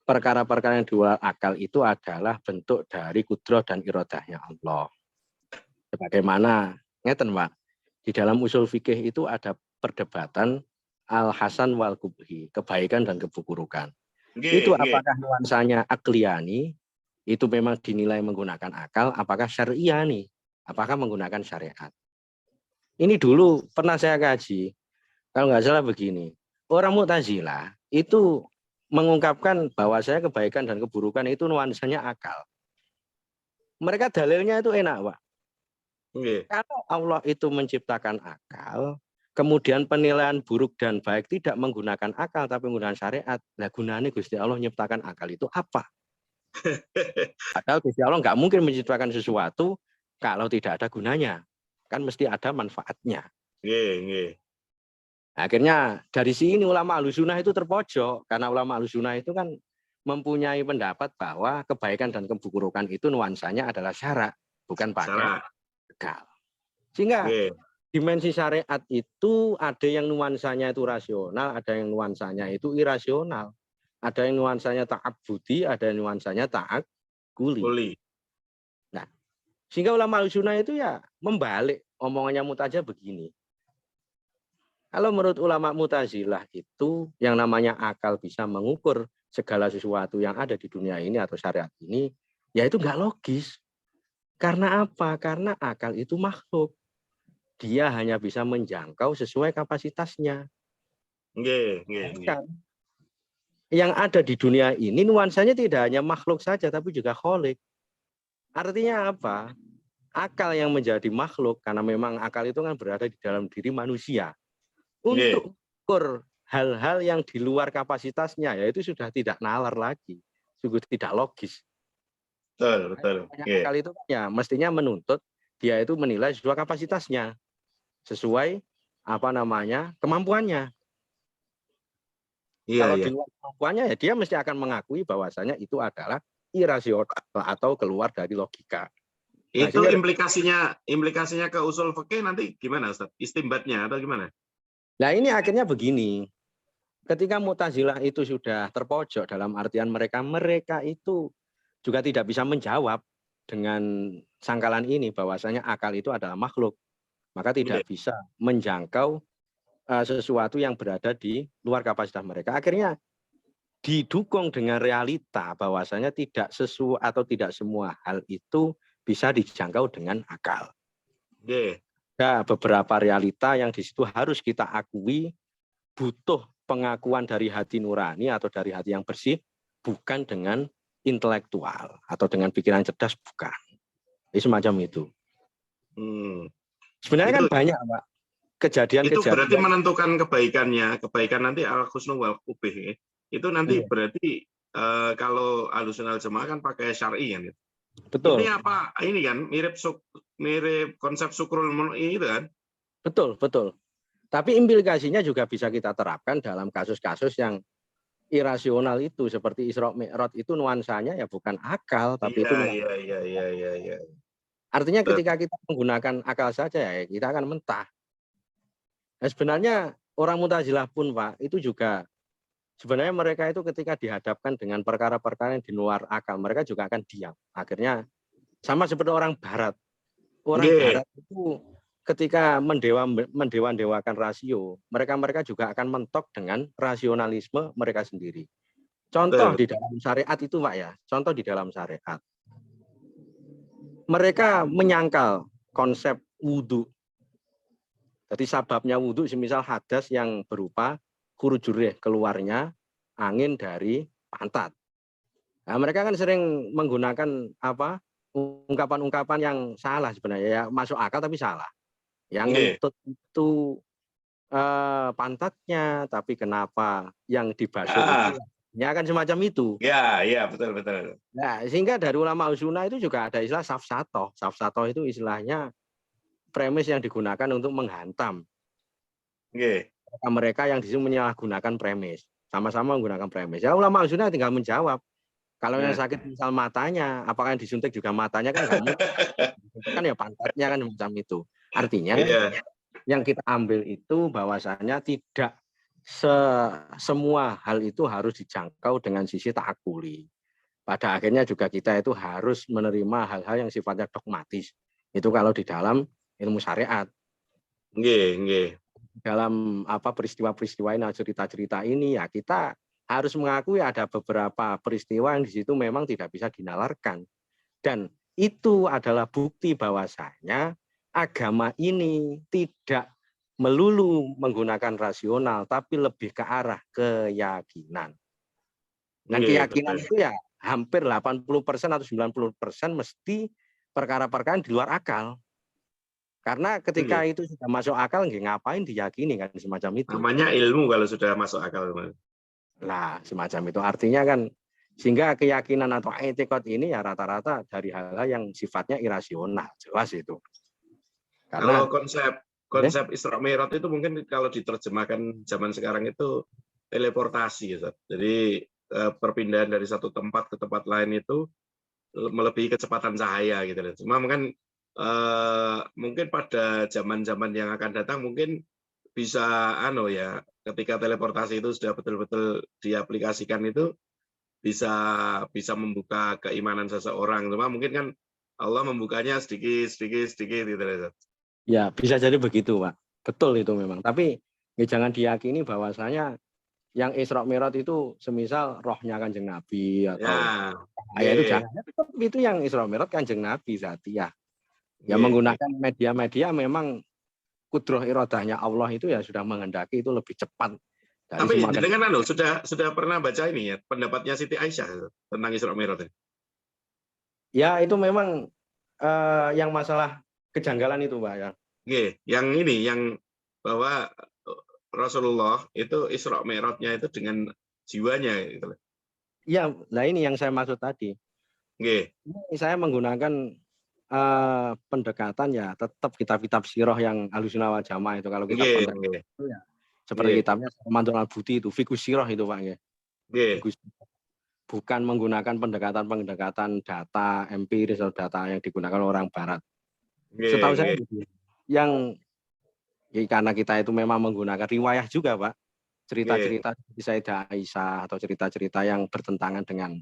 perkara-perkara yang di luar akal itu adalah bentuk dari kudrah dan irodahnya Allah. Sebagaimana ngeten Pak, di dalam usul fikih itu ada perdebatan al-hasan wal kubhi, kebaikan dan keburukan. Itu apakah nuansanya akliyani, itu memang dinilai menggunakan akal, apakah syari'iyani, apakah menggunakan syariat. Ini dulu pernah saya kaji, kalau nggak salah begini, orang Mu'tazilah itu mengungkapkan bahwa saya kebaikan dan keburukan itu nuansanya akal. Mereka dalilnya itu enak, Pak. Kalau Allah itu menciptakan akal, kemudian penilaian buruk dan baik tidak menggunakan akal tapi menggunakan syariat, lah gunanya Gusti Allah menciptakan akal itu apa? Padahal Gusti Allah nggak mungkin menciptakan sesuatu kalau tidak ada gunanya, kan mesti ada manfaatnya. Akhirnya dari sini ulama Ahlussunnah itu terpojok, karena ulama Ahlussunnah itu kan mempunyai pendapat bahwa kebaikan dan keburukan itu nuansanya adalah syarak, bukan pakai akal. Sehingga dimensi syariat itu ada yang nuansanya itu rasional, ada yang nuansanya itu irasional, ada yang nuansanya ta'abbudi, ada yang nuansanya ta'akuli. Nah, sehingga ulama Ahlussunnah itu ya membalik omongannya Mu'tazilah begini. Kalau menurut ulama Mu'tazilah itu yang namanya akal bisa mengukur segala sesuatu yang ada di dunia ini atau syariat ini, ya itu nggak logis. Karena apa? Karena akal itu makhluk. Dia hanya bisa menjangkau sesuai kapasitasnya. Yang ada di dunia ini nuansanya tidak hanya makhluk saja, tapi juga kholik. Artinya apa? Akal yang menjadi makhluk, karena memang akal itu kan berada di dalam diri manusia. Untuk mengukur hal-hal yang di luar kapasitasnya, ya itu sudah tidak nalar lagi, sungguh tidak logis. Betul. Akal itu ya mestinya menuntut dia itu menilai sesuai kapasitasnya, sesuai kemampuannya. Kalau di luar kemampuannya ya dia mesti akan mengakui bahwasanya itu adalah irasional atau keluar dari logika. Itu implikasinya ke usul fikih nanti gimana Ustaz? Istimbatnya atau gimana? Nah ini akhirnya begini, ketika Mu'tazilah itu sudah terpojok dalam artian mereka itu juga tidak bisa menjawab dengan sangkalan ini bahwasanya akal itu adalah makhluk, maka tidak bisa menjangkau sesuatu yang berada di luar kapasitas mereka. Akhirnya didukung dengan realita bahwasanya tidak sesuatu atau tidak semua hal itu bisa dijangkau dengan akal. Ada beberapa realita yang di situ harus kita akui, butuh pengakuan dari hati nurani atau dari hati yang bersih, bukan dengan intelektual atau dengan pikiran cerdas, bukan. Ini semacam itu. Sebenarnya kan banyak, Pak, kejadian-kejadian. Itu berarti menentukan kebaikan nanti al-husnu wal qubih. Itu nanti berarti kalau Ahlussunnah wal Jamaah kan pakai syar'i kan. Betul. Ini apa? Ini kan mirip konsep syukrul mun'i itu kan? Betul. Tapi implikasinya juga bisa kita terapkan dalam kasus-kasus yang irasional itu, seperti Isra Mi'raj itu nuansanya ya bukan akal, tapi itu Iya. Artinya ketika kita menggunakan akal saja ya kita akan mentah. Nah, sebenarnya orang Mu'tazilah pun Pak itu juga sebenarnya mereka itu ketika dihadapkan dengan perkara-perkara yang di luar akal, mereka juga akan diam. Akhirnya sama seperti orang Barat. Orang Barat itu ketika mendewa-dewakan rasio, mereka juga akan mentok dengan rasionalisme mereka sendiri. Contoh di dalam syariat itu Pak ya, contoh di dalam syariat. Mereka menyangkal konsep wudhu. Jadi sababnya wudhu semisal hadas yang berupa khurujurih, keluarnya angin dari pantat. Nah, mereka kan sering menggunakan ungkapan-ungkapan yang salah sebenarnya, ya masuk akal tapi salah. Yang ngentut itu pantatnya, tapi kenapa yang dibasuh itu? Ya kan semacam itu. Ya, betul. Nah, sehingga dari ulama Ahlussunnah itu juga ada istilah safsatoh. Safsatoh itu istilahnya premis yang digunakan untuk menghantam. Mereka yang di sini menyalahgunakan premis, sama-sama menggunakan premis. Ya ulama Ahlussunnah tinggal menjawab. Kalau yang sakit misal matanya, apakah yang disuntik juga matanya kan nggak mungkin. Kan ya pantatnya kan macam itu. Artinya yang kita ambil itu bahwasanya tidak semua hal itu harus dijangkau dengan sisi ta'akuli. Pada akhirnya juga kita itu harus menerima hal-hal yang sifatnya dogmatis. Itu kalau di dalam ilmu syariat. Nggih. Dalam peristiwa-peristiwa ini, cerita-cerita ini, ya kita harus mengakui ada beberapa peristiwa yang di situ memang tidak bisa dinalarkan. Dan itu adalah bukti bahwasanya agama ini tidak melulu menggunakan rasional, tapi lebih ke arah keyakinan. Dan keyakinan itu ya hampir 80% atau 90% mesti perkara-perkara di luar akal. Karena ketika itu sudah masuk akal, ngapain diyakini kan semacam itu. Namanya ilmu kalau sudah masuk akal. Nah, semacam itu. Artinya kan, sehingga keyakinan atau etikot ini ya rata-rata dari hal-hal yang sifatnya irasional. Jelas itu. Karena kalau konsep Isra Mi'raj itu mungkin kalau diterjemahkan zaman sekarang itu teleportasi. Ya. Jadi perpindahan dari satu tempat ke tempat lain itu melebihi kecepatan cahaya gitu. Cuma mungkin pada zaman-zaman yang akan datang mungkin bisa ketika teleportasi itu sudah betul-betul diaplikasikan itu bisa membuka keimanan seseorang. Cuma mungkin kan Allah membukanya sedikit gitu. Ya, bisa jadi begitu, Pak. Betul itu memang. Tapi jangan diyakini bahwasanya yang Isra Mi'raj itu semisal rohnya Kanjeng Nabi atau itu jangan. Itu yang Isra Mi'raj Kanjeng Nabi Zatiyah. Ya menggunakan media-media memang kudroh irodahnya Allah itu ya sudah menghendaki itu lebih cepat. Tapi dengan sudah pernah baca ini ya pendapatnya Siti Aisyah tentang Isra Mi'raj? Ya itu memang yang masalah kejanggalan itu, Pak ya. Yang ini yang bahwa Rasulullah itu Isra Mi'rajnya itu dengan jiwanya gitu. Iya, nah ini yang saya maksud tadi. Ini saya menggunakan pendekatan ya tetap kitab-kitab sirah yang Ahlussunnah wal Jamaah itu. Kalau kitab pendekatan itu ya seperti kitabnya Mantul Al-Budi itu Fiqhus Sirah itu, Pak ya. Bukan menggunakan pendekatan data empiris atau data yang digunakan orang barat. Setahu saya yang karena kita itu memang menggunakan riwayah juga, Pak. Cerita-cerita seperti Sayyidah Aisyah atau cerita-cerita yang bertentangan dengan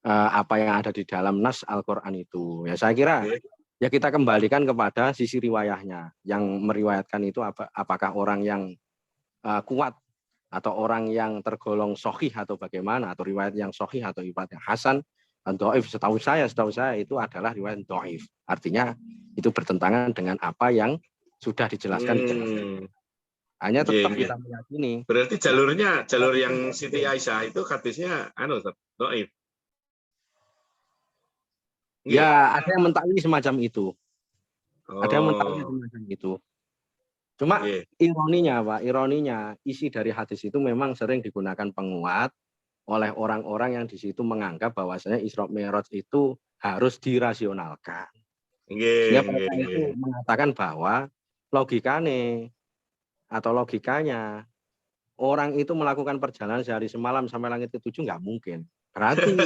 apa yang ada di dalam nas Al-Qur'an itu. Ya saya kira ya kita kembalikan kepada sisi riwayahnya. Yang meriwayatkan itu apakah orang yang kuat atau orang yang tergolong sahih atau bagaimana, atau riwayat yang sahih atau riwayat yang hasan atau dhaif. Setahu saya itu adalah riwayat dhaif. Artinya itu bertentangan dengan apa yang sudah dijelaskan. Hanya tetap kita meyakini. Berarti jalur yang Siti Aisyah itu hadisnya dhaif. Ya, ada yang mentakwili semacam itu. Ada yang mentakwili semacam itu. Cuma ironinya, Pak, isi dari hadis itu memang sering digunakan penguat oleh orang-orang yang di situ menganggap bahwasanya Isra Mi'raj itu harus dirasionalkan. Sehingga mereka itu mengatakan bahwa logikanya orang itu melakukan perjalanan sehari semalam sampai langit ke-7 nggak mungkin. Berarti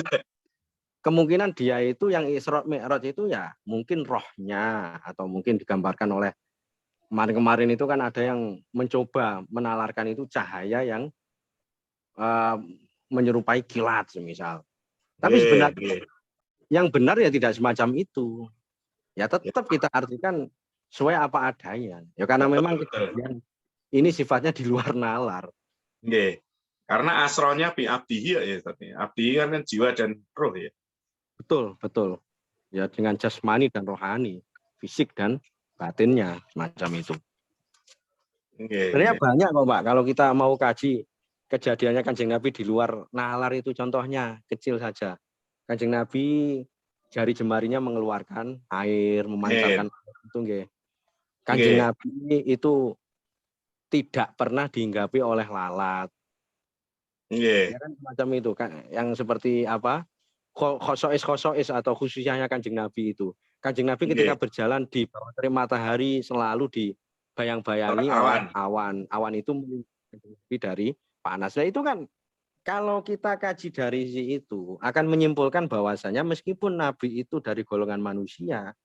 kemungkinan dia itu yang Isra Mi'raj itu ya mungkin rohnya atau mungkin digambarkan oleh kemarin itu kan ada yang mencoba menalarkan itu cahaya yang menyerupai kilat semisal. Tapi sebenarnya yang benar ya tidak semacam itu. Ya tetap kita artikan sesuai apa adanya. Ya karena memang ini sifatnya di luar nalar. Karena asronya bi abdihi ya tadi. Abdihi kan jiwa dan roh ya. Betul. Ya dengan jasmani dan rohani, fisik dan batinnya semacam itu. Sebenarnya banyak kok, Pak. Kalau kita mau kaji kejadiannya Kanjeng Nabi di luar nalar itu contohnya kecil saja. Kanjeng Nabi jari jemarinya mengeluarkan air, memancarkan itu nggih. Kanjeng Nabi itu tidak pernah dihinggapi oleh lalat. Ya kan semacam itu kan yang seperti apa? Khosois atau khususnya Kanjeng Nabi itu. Kanjeng Nabi ketika berjalan di bawah terik matahari selalu dibayang-bayangi oleh awan. Awan itu lebih dari panas. Nah itu kan kalau kita kaji dari itu akan menyimpulkan bahwasanya meskipun Nabi itu dari golongan manusia,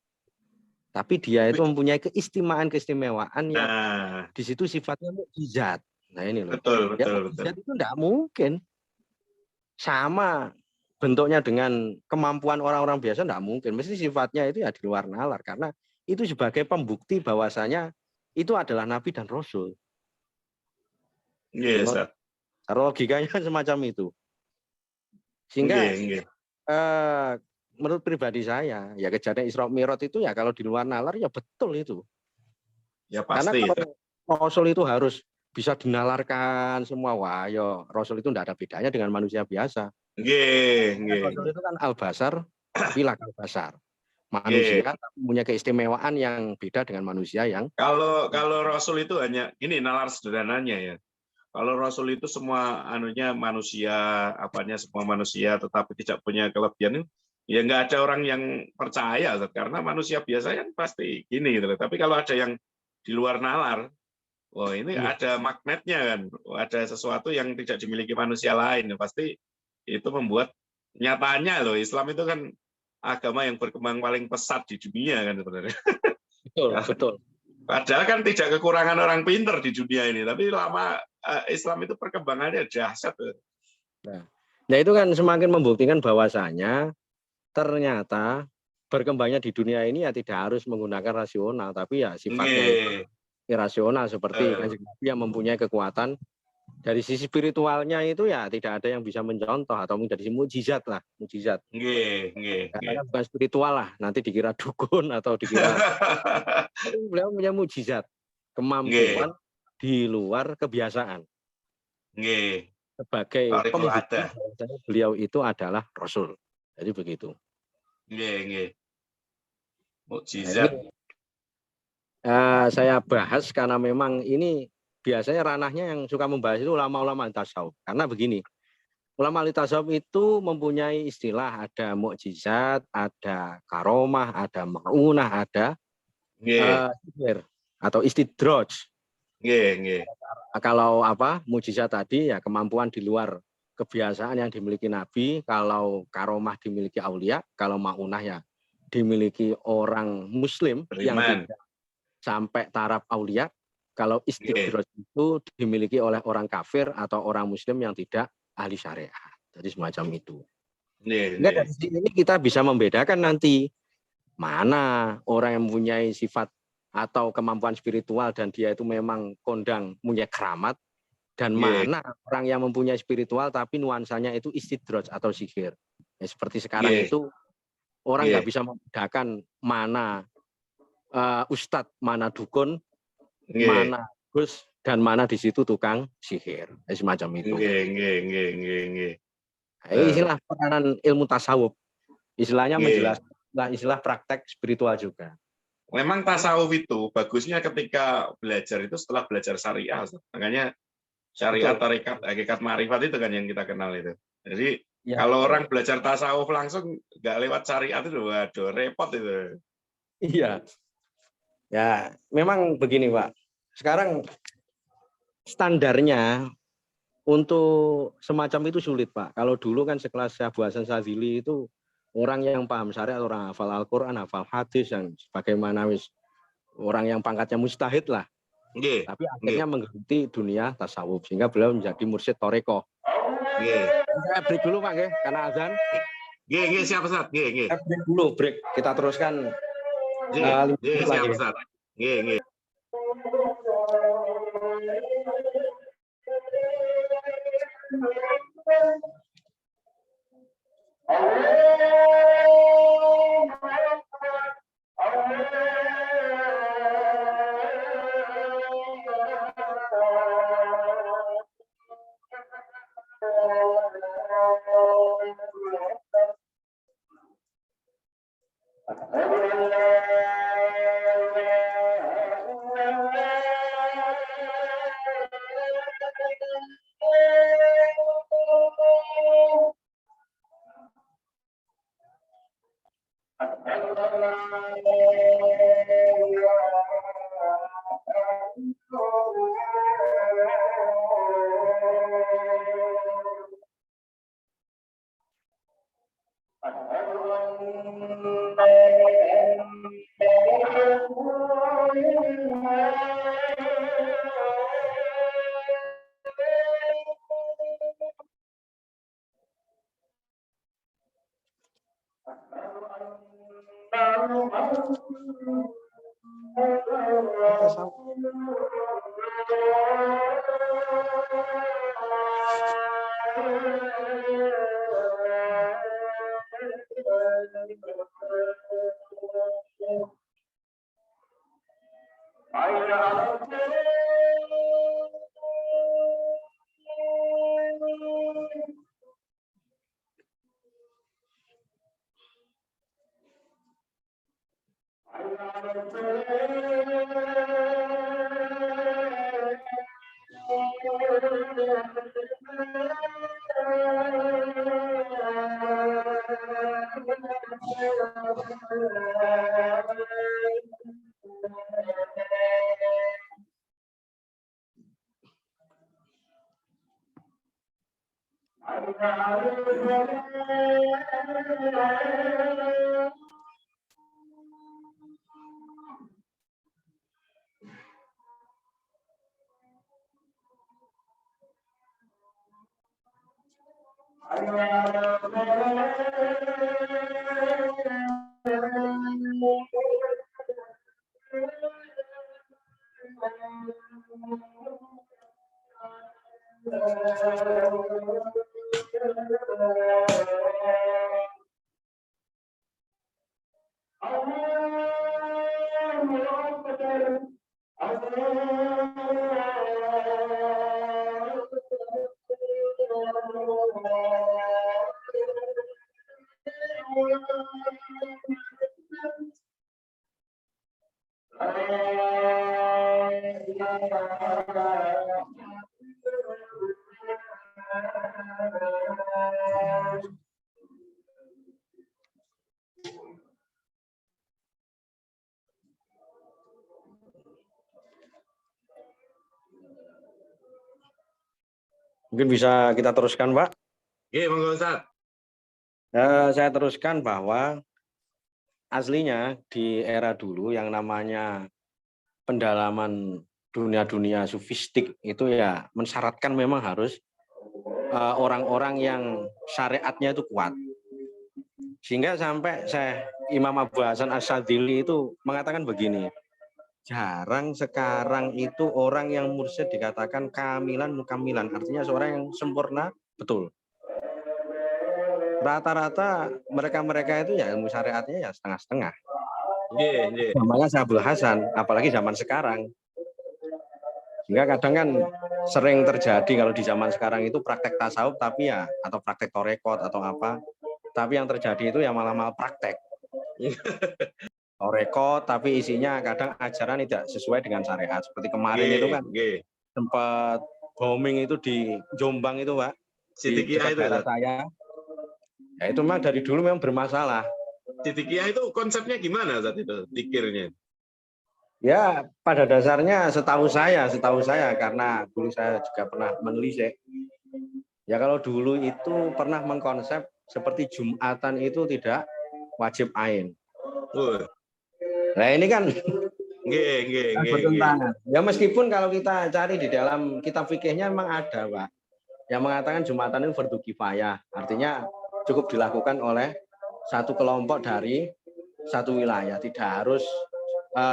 tapi dia itu mempunyai keistimewaan yang di situ sifatnya mukjizat. Nah ini loh. Betul, Ya betul, betul. mukjizat itu enggak mungkin sama bentuknya dengan kemampuan orang-orang biasa, enggak mungkin. Mesti sifatnya itu ya di luar nalar, karena itu sebagai pembukti bahwasanya itu adalah nabi dan rasul. Nggih, Ustaz. Logikanya semacam itu. Sehingga Nggih. menurut pribadi saya, ya kejadian Isra Mi'raj itu ya kalau di luar nalar ya betul itu. Ya Karena pasti. kalau rasul itu harus bisa dinalarkan semua, wah ya rasul itu enggak ada bedanya dengan manusia biasa. Rasul Nggih. itu kan al-basar, tapi lah al-basar. Nggih. Manusia punya keistimewaan yang beda dengan manusia yang Kalau Rasul itu hanya ini nalar sederhananya ya. Kalau Rasul itu semua anunya manusia, apanya semua manusia, tetapi tidak punya kelebihan, ya nggak ada orang yang percaya, karena manusia biasa kan pasti gini gitu. Tapi kalau ada yang di luar nalar, wah ini ada magnetnya kan, ada sesuatu yang tidak dimiliki manusia lain, pasti itu membuat nyatanya loh Islam itu kan agama yang berkembang paling pesat di dunia kan sebenarnya. betul. Padahal kan tidak kekurangan orang pinter di dunia ini, tapi lama Islam itu perkembangannya dahsyat. Nah itu kan semakin membuktikan bahwasanya ternyata berkembangnya di dunia ini ya tidak harus menggunakan rasional, tapi ya sifatnya itu irasional, seperti Kanjeng Nabi yang mempunyai kekuatan dari sisi spiritualnya itu ya tidak ada yang bisa mencontoh atau menjadi mukjizat lah, mukjizat. Karena bukan spiritual lah, nanti dikira dukun atau dikira beliau punya mukjizat, kemampuan di luar kebiasaan. Sebagai pembukti beliau itu adalah rasul. Jadi begitu. Mukjizat. Saya bahas karena memang ini biasanya ranahnya yang suka membahas itu ulama-ulama tasawuf. Karena begini, ulama tasawuf itu mempunyai istilah, ada mukjizat, ada karomah, ada maunah, ada sihir atau istidraj. Kalau mukjizat tadi ya kemampuan di luar kebiasaan yang dimiliki Nabi, kalau karomah dimiliki aulia, kalau maunah ya dimiliki orang Muslim yang tidak sampai taraf aulia, kalau istidraj itu dimiliki oleh orang kafir atau orang Muslim yang tidak ahli syariat. Jadi semacam itu. Nah, dari sini kita bisa membedakan nanti mana orang yang mempunyai sifat atau kemampuan spiritual dan dia itu memang kondang punya keramat, dan mana orang yang mempunyai spiritual tapi nuansanya itu istidraj atau sihir. Ya, seperti sekarang itu orang nggak bisa membedakan mana ustadz, mana dukun, mana gus, dan mana di situ tukang sihir. Semacam itu. Istilah peranan ilmu tasawuf. Istilahnya menjelaskan istilah praktek spiritual juga. Memang tasawuf itu bagusnya ketika belajar itu setelah belajar syariah. Makanya syariat, tarekat, hakikat ma'rifat itu kan yang kita kenal itu. Jadi kalau orang belajar tasawuf langsung nggak lewat syariat itu, waduh repot itu. Iya. Ya, memang begini, Pak. Sekarang standarnya untuk semacam itu sulit, Pak. Kalau dulu kan sekelas Abu Hasan Sadzili itu orang yang paham syariat, orang hafal Al-Quran, hafal hadis, yang sebagaimana orang yang pangkatnya mujtahid lah. Tapi akhirnya menggeluti dunia tasawuf, sehingga beliau menjadi mursyid Thariqah. Saya break dulu, Pak, karena azan. Siap, Ustaz. Break dulu, break. Kita teruskan. Siap, Ustaz. Mungkin bisa kita teruskan, Pak. Oke, monggo Ustaz. Saya teruskan bahwa aslinya di era dulu yang namanya pendalaman dunia-dunia sufistik itu ya mensyaratkan memang harus orang-orang yang syariatnya itu kuat. Sehingga sampai Imam Abu Hasan Asyadzili itu mengatakan begini, jarang sekarang itu orang yang mursyid dikatakan kamilan mukamilan, artinya seorang yang sempurna betul. Rata-rata mereka itu ya ilmu syariatnya ya setengah-setengah. Namanya Abul Hasan, apalagi zaman sekarang. Sehingga kadang kan sering terjadi kalau di zaman sekarang itu praktek tasawuf tapi ya atau praktek torekot atau apa. Tapi yang terjadi itu ya malah praktek. Torekot tapi isinya kadang ajaran tidak sesuai dengan syariat. Seperti kemarin itu kan sempat bombing itu di Jombang itu, Pak. Di dekat daerah saya. Ya itu memang dari dulu memang bermasalah. Sidikiyah itu konsepnya gimana saat itu, dikirnya? Ya pada dasarnya setahu saya karena dulu saya juga pernah menelisik. Ya kalau dulu itu pernah mengkonsep seperti Jumatan itu tidak wajib ain. Nah ini kan bertentangan. Ya meskipun kalau kita cari di dalam kitab fikihnya memang ada, Pak, yang mengatakan Jumatan itu fardu kifayah, artinya cukup dilakukan oleh satu kelompok dari satu wilayah, tidak harus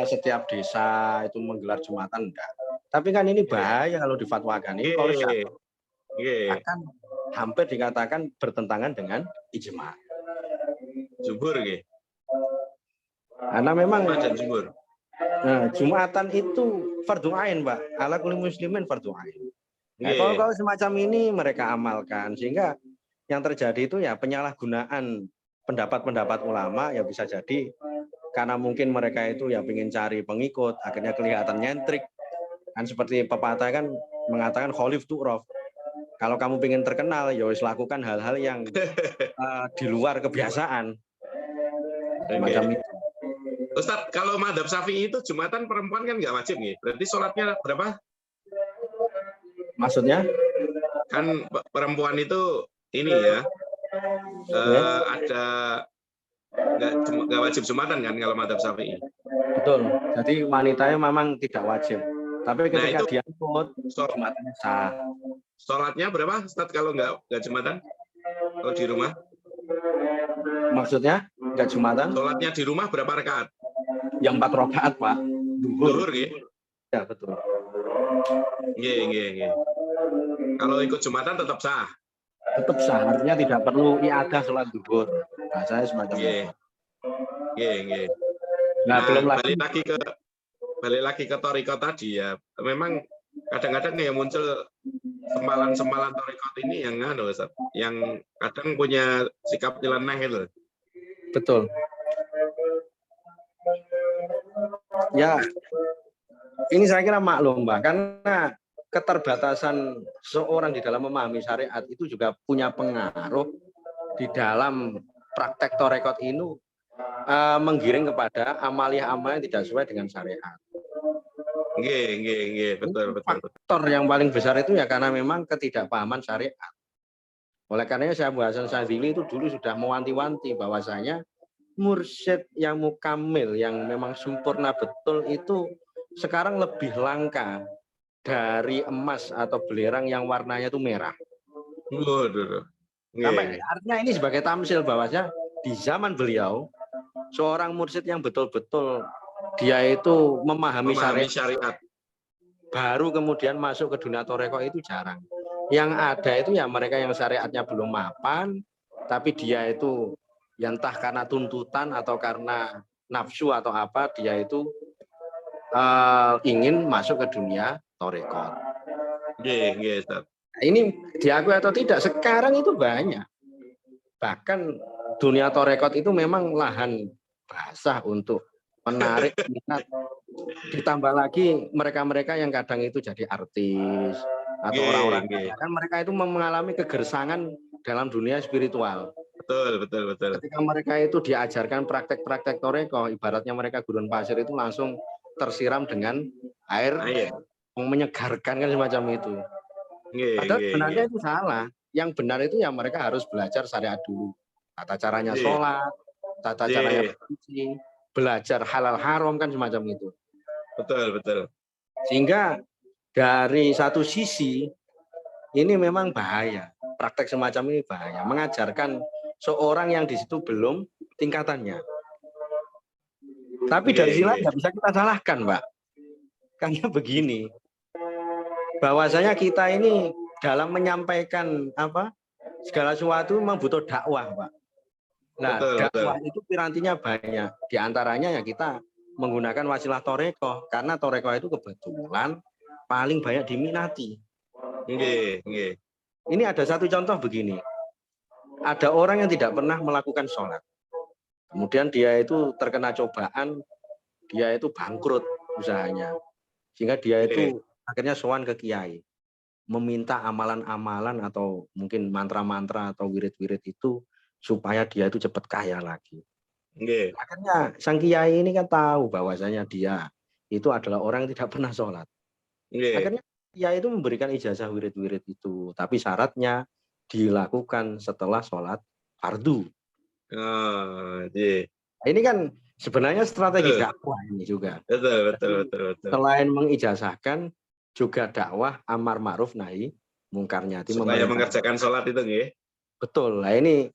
setiap desa itu menggelar Jumatan, enggak. Tapi kan ini bahaya kalau difatwakan. Ini kalau akan hampir dikatakan bertentangan dengan ijma. Jumhur, karena memang Jumatan itu fardu ain, Pak. Ala kulli muslimin fardu ain. Nah, kalau semacam ini mereka amalkan, sehingga yang terjadi itu ya penyalahgunaan pendapat-pendapat ulama, ya bisa jadi karena mungkin mereka itu ya ingin cari pengikut, akhirnya kelihatan nyentrik. Kan seperti pepatah kan mengatakan kholif tu'raf. Kalau kamu ingin terkenal, ya wis lakukan hal-hal yang di luar kebiasaan. Macam itu. Ustaz, kalau madzhab Syafi'i itu Jumatan perempuan kan nggak wajib nih. Berarti sholatnya berapa? Maksudnya? Kan perempuan itu ini ya, ada nggak wajib Jumatan kan kalau madzhab Syafi'i? Betul. Jadi wanitanya memang tidak wajib. Tapi ketika dia ikut, Jumatannya sah. Sholatnya berapa, Ustaz, kalau nggak Jumatan? Kalau di rumah? Maksudnya? Enggak Jumatan. Sholatnya di rumah berapa rakaat? Yang 4 rakaat, Pak. Zuhur nggih. Ya, betul. Nggih. Kalau ikut Jumatan tetap sah. Tetap sah, artinya tidak perlu iadah sholat zuhur. Nah, saya semacam itu. Nggih. Nah, belum lagi balik lagi ke toriko tadi ya. Memang kadang-kadang ya muncul semalan-semalan torikot ini yang Ustaz, yang kadang punya sikap nyeleneh itu. betul. Ya, ini saya kira maklum, Mbak, karena keterbatasan seorang di dalam memahami syariat itu juga punya pengaruh di dalam praktek torekot ini menggiring kepada amalia-amalia yang tidak sesuai dengan syariat. Nggih, betul. Faktor yang paling besar itu ya karena memang ketidakpahaman syariat. Oleh karenanya Syekh Abu Hasan Syadzili itu dulu sudah mewanti-wanti bahwasanya mursyid yang mukamil, yang memang sempurna betul itu sekarang lebih langka dari emas atau belerang yang warnanya itu merah. Sampai artinya ini sebagai tamsil bahwasanya di zaman beliau seorang mursyid yang betul-betul dia itu memahami syariat baru kemudian masuk ke dunia toreko itu jarang. Yang ada itu ya mereka yang syariatnya belum mapan, tapi dia itu yang entah karena tuntutan atau karena nafsu atau apa, dia itu ingin masuk ke dunia torekot. Ini diakui atau tidak, sekarang itu banyak. Bahkan dunia torekot itu memang lahan basah untuk menarik minat. Ditambah lagi mereka-mereka yang kadang itu jadi artis atau orang-orang kan mereka itu mengalami kegersangan dalam dunia spiritual. Betul. Ketika mereka itu diajarkan praktek-praktek toreko, ibaratnya mereka gurun pasir itu langsung tersiram dengan air yang menyegarkan kan semacam itu. Padahal sebenarnya itu salah. Yang benar itu ya mereka harus belajar syariat dulu. Tata caranya sholat, tata caranya bersuci, belajar halal haram kan semacam itu. Betul. Sehingga dari satu sisi ini memang bahaya. Praktek semacam ini bahaya. Mengajarkan seorang yang di situ belum tingkatannya. Tapi dari sini nggak bisa kita salahkan, Pak. Karena begini, bahwasanya kita ini dalam menyampaikan segala sesuatu memang butuh dakwah, Pak. Nah, dakwah itu pirantinya banyak. Di antaranya ya kita menggunakan wasilah toreko, karena toreko itu kebetulan paling banyak diminati. Ini ada satu contoh begini. Ada orang yang tidak pernah melakukan sholat. Kemudian dia itu terkena cobaan, dia itu bangkrut usahanya. Sehingga dia itu akhirnya sowan ke kiai. Meminta amalan-amalan atau mungkin mantra-mantra atau wirid-wirid itu supaya dia itu cepat kaya lagi. Akhirnya sang kiai ini kan tahu bahwasanya dia itu adalah orang yang tidak pernah sholat. Akhirnya kiai itu memberikan ijazah wirid-wirid itu, tapi syaratnya dilakukan setelah sholat fardu. Ini kan sebenarnya strategi dakwah ini juga. Betul. Selain mengijazahkan juga dakwah amar ma'ruf nahi mungkarnya. Supaya mengerjakan sholat itu nggih. Betul. Nah ini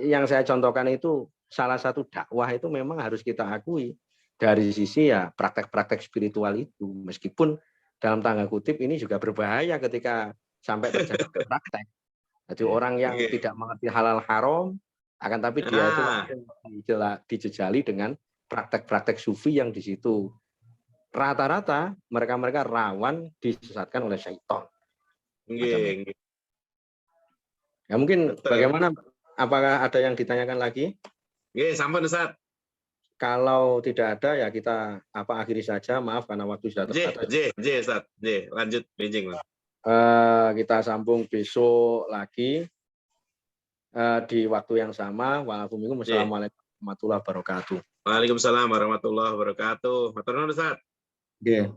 yang saya contohkan itu salah satu dakwah itu memang harus kita akui dari sisi ya praktek-praktek spiritual itu. Meskipun dalam tanda kutip ini juga berbahaya ketika sampai terjadi praktek. Jadi orang yang tidak mengerti halal haram akan tapi dia itu dijejali dengan praktek-praktek sufi yang di situ rata-rata mereka rawan disesatkan oleh syaitan. Ya mungkin bagaimana? Apakah ada yang ditanyakan lagi? Sampun Ustaz. Kalau tidak ada ya kita akhiri saja. Maaf karena waktu sudah terbatas. Ustaz. Lanjut benjing. Kita sambung besok lagi di waktu yang sama. Wassalamualaikum warahmatullahi wabarakatuh. Waalaikumsalam warahmatullahi wabarakatuh. Matur nuwun Ustaz. Nggih.